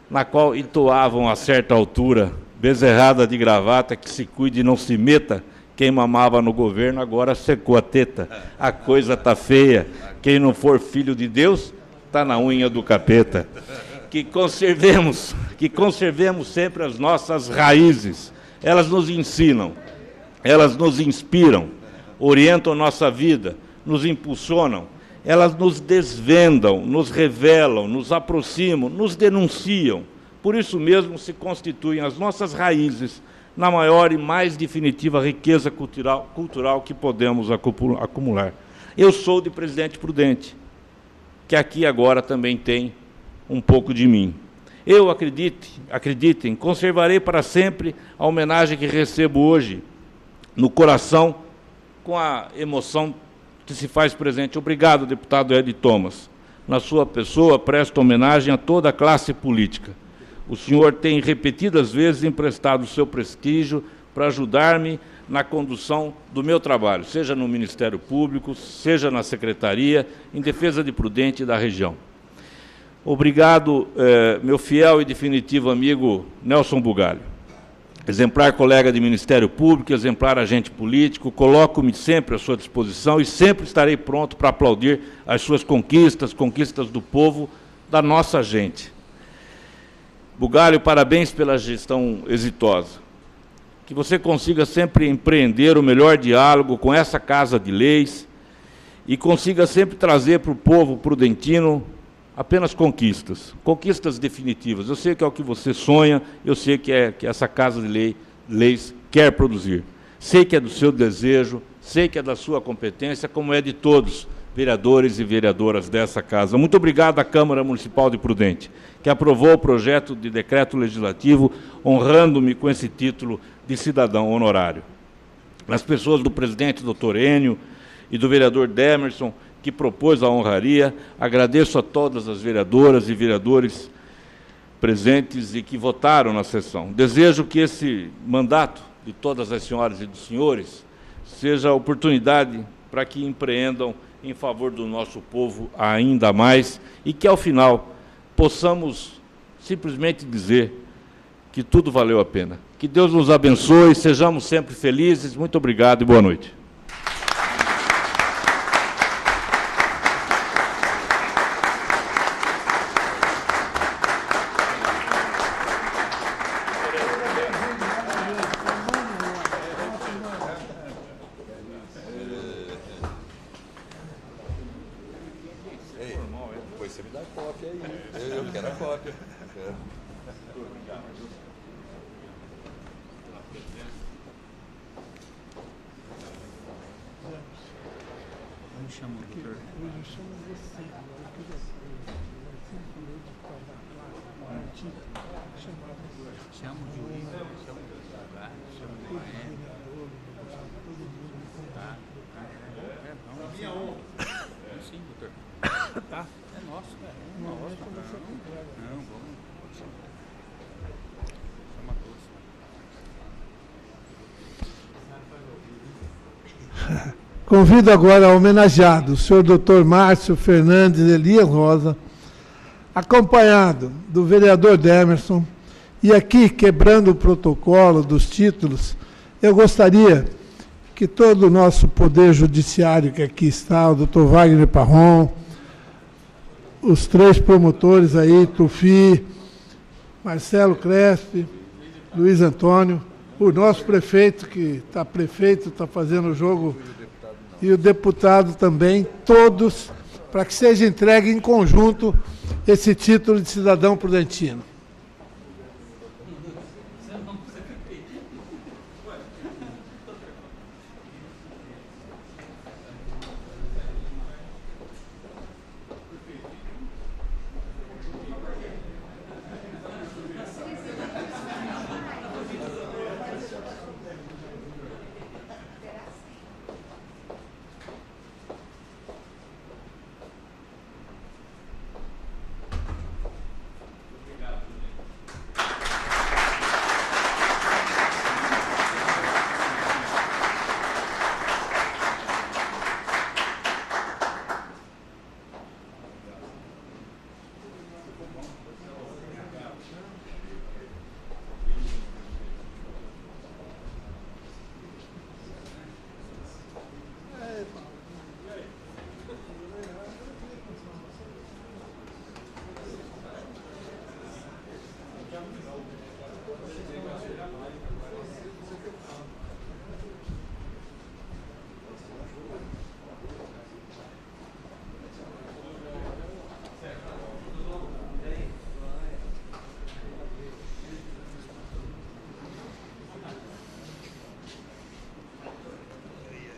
na qual entoavam a certa altura, bezerrada de gravata, que se cuide e não se meta, quem mamava no governo agora secou a teta, a coisa tá feia, quem não for filho de Deus, tá na unha do capeta. Que conservemos sempre as nossas raízes, elas nos ensinam, elas nos inspiram, orientam nossa vida, nos impulsionam, elas nos desvendam, nos revelam, nos aproximam, nos denunciam. Por isso mesmo se constituem as nossas raízes na maior e mais definitiva riqueza cultural que podemos acumular. Eu sou de Presidente Prudente, que aqui agora também tem um pouco de mim. Eu, acreditem, conservarei para sempre a homenagem que recebo hoje, no coração, com a emoção que se faz presente. Obrigado, deputado Ed Thomas. Na sua pessoa, presto homenagem a toda a classe política. O senhor tem repetidas vezes emprestado o seu prestígio para ajudar-me na condução do meu trabalho, seja no Ministério Público, seja na Secretaria, em defesa de Prudente e da região. Obrigado, meu fiel e definitivo amigo Nelson Bugalho. Exemplar colega de Ministério Público, exemplar agente político, coloco-me sempre à sua disposição e sempre estarei pronto para aplaudir as suas conquistas, conquistas do povo, da nossa gente. Bugalho, parabéns pela gestão exitosa. Que você consiga sempre empreender o melhor diálogo com essa Casa de Leis e consiga sempre trazer para o povo prudentino apenas conquistas, conquistas definitivas. Eu sei que é o que você sonha, eu sei que essa Casa de Leis quer produzir. Sei que é do seu desejo, sei que é da sua competência, como é de todos, vereadores e vereadoras dessa casa. Muito obrigado à Câmara Municipal de Prudente, que aprovou o projeto de decreto legislativo, honrando-me com esse título de cidadão honorário. Nas pessoas do presidente Dr. Enio e do vereador Demerson, que propôs a honraria, agradeço a todas as vereadoras e vereadores presentes e que votaram na sessão. Desejo que esse mandato de todas as senhoras e dos senhores seja a oportunidade para que empreendam em favor do nosso povo ainda mais e que, ao final, possamos simplesmente dizer que tudo valeu a pena. Que Deus nos abençoe, sejamos sempre felizes. Muito obrigado e boa noite. Depois você me dá cópia aí. Eu quero a cópia. Como chama o doutor? Hoje eu chamo você. Chama o juiz, chama o advogado, chama o vereador, todo mundo. Tá. É minha honra. Sim, doutor. Tá. É nosso, cara. É nosso. Não, vamos. Chama todos. Convido agora ao homenageado, o senhor Dr. Márcio Fernandes Elias Rosa, acompanhado do vereador Demerson, e aqui, quebrando o protocolo dos títulos, eu gostaria que todo o nosso poder judiciário que aqui está, o doutor Wagner Parron, os três promotores aí, Tufi, Marcelo Crespi, Luiz Antônio, o nosso prefeito, que está fazendo o jogo, e o deputado também, todos, para que seja entregue em conjunto esse título de cidadão prudentino.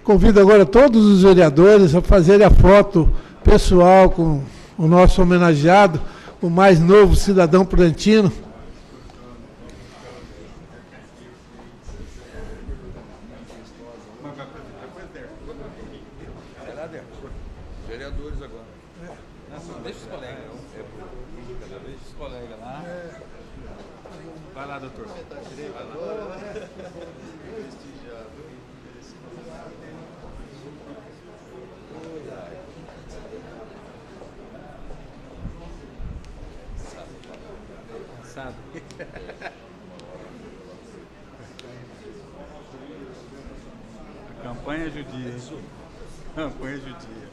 Convido agora todos os vereadores a fazerem a foto pessoal com o nosso homenageado, o mais novo cidadão prudentino. Vereadores agora. Deixa os colegas. Deixa os colegas lá. Vai lá, doutor. Prestigiado. Cansado. A campanha judia, hein? Campanha judia.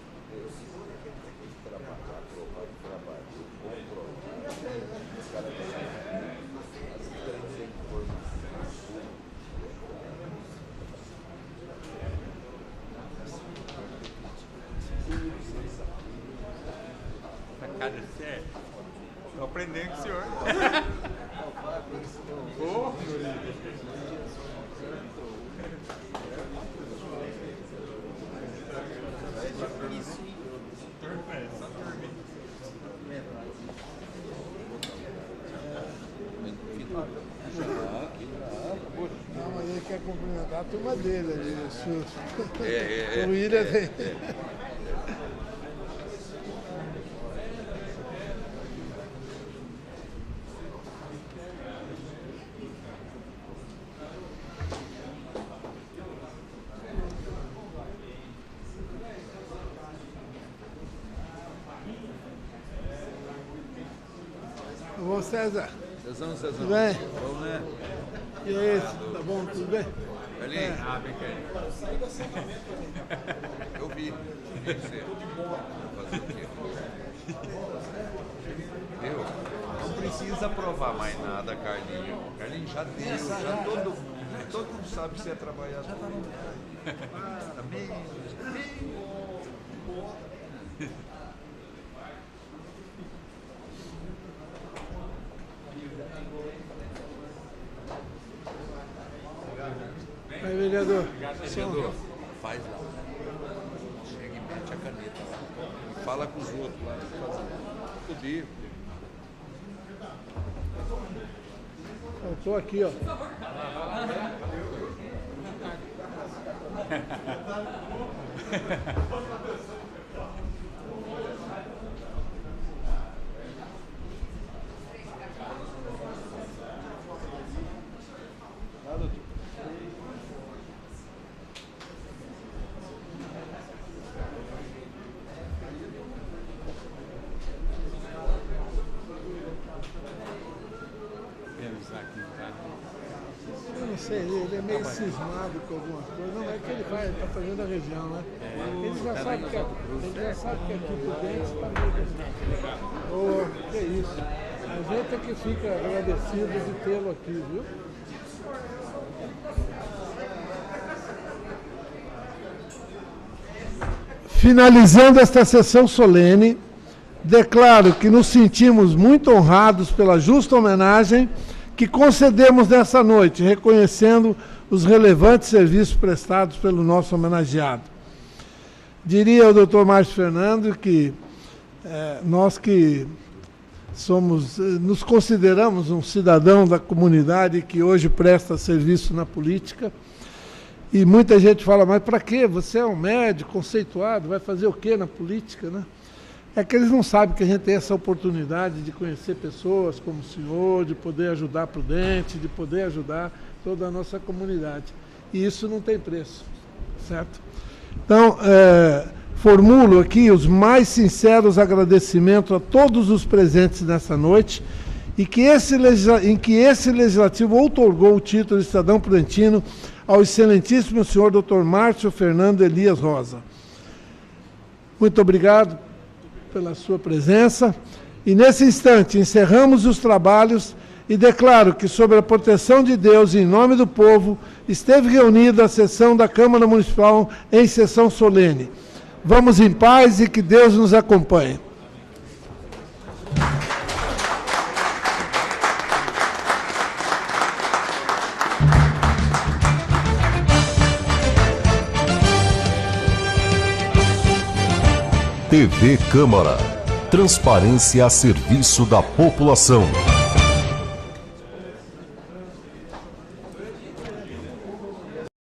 Cada sério. Estou aprendendo com o senhor. Oh. Não, mas ele quer cumprimentar a turma dele ali, o SUS. É. O William tem. Ô César, Cezão. tudo bem? Vamos, né? E aí, tá bom? Tudo bem? Carlinhos? Bem, Carlinhos. Eu vi você. Fazer o quê? Viu? Não precisa provar mais nada, Carlinhos. Carlinhos já deu, já todo mundo sabe que você é trabalhador. Parabéns. Aí, vereador. Vereador, faz lá. Chega e mete a caneta lá. E fala com os outros lá. Podia. Eu tô aqui, ó. Eu não sei, ele é meio cismado com algumas coisas. Não, é que ele vai, está fazendo a região, né? Ele já sabe que aqui por dentro está meio... Oh, que isso. A gente é que fica agradecido de tê-lo aqui, viu? Finalizando esta sessão solene, declaro que nos sentimos muito honrados pela justa homenagem que concedemos nessa noite, reconhecendo os relevantes serviços prestados pelo nosso homenageado. Diria ao Dr. Márcio Fernando que nós que nos consideramos um cidadão da comunidade que hoje presta serviço na política, e muita gente fala, mas para quê? Você é um médico conceituado, vai fazer o quê na política, né? É que eles não sabem que a gente tem essa oportunidade de conhecer pessoas como o senhor, de poder ajudar a Prudente, de poder ajudar toda a nossa comunidade. E isso não tem preço, certo? Então, formulo aqui os mais sinceros agradecimentos a todos os presentes nessa noite e que em que esse Legislativo outorgou o título de cidadão prudentino ao excelentíssimo senhor Dr. Márcio Fernando Elias Rosa. Muito obrigado pela sua presença. E nesse instante encerramos os trabalhos e declaro que, sob a proteção de Deus e em nome do povo, esteve reunida a sessão da Câmara Municipal em sessão solene. Vamos em paz e que Deus nos acompanhe. TV Câmara. Transparência a serviço da população.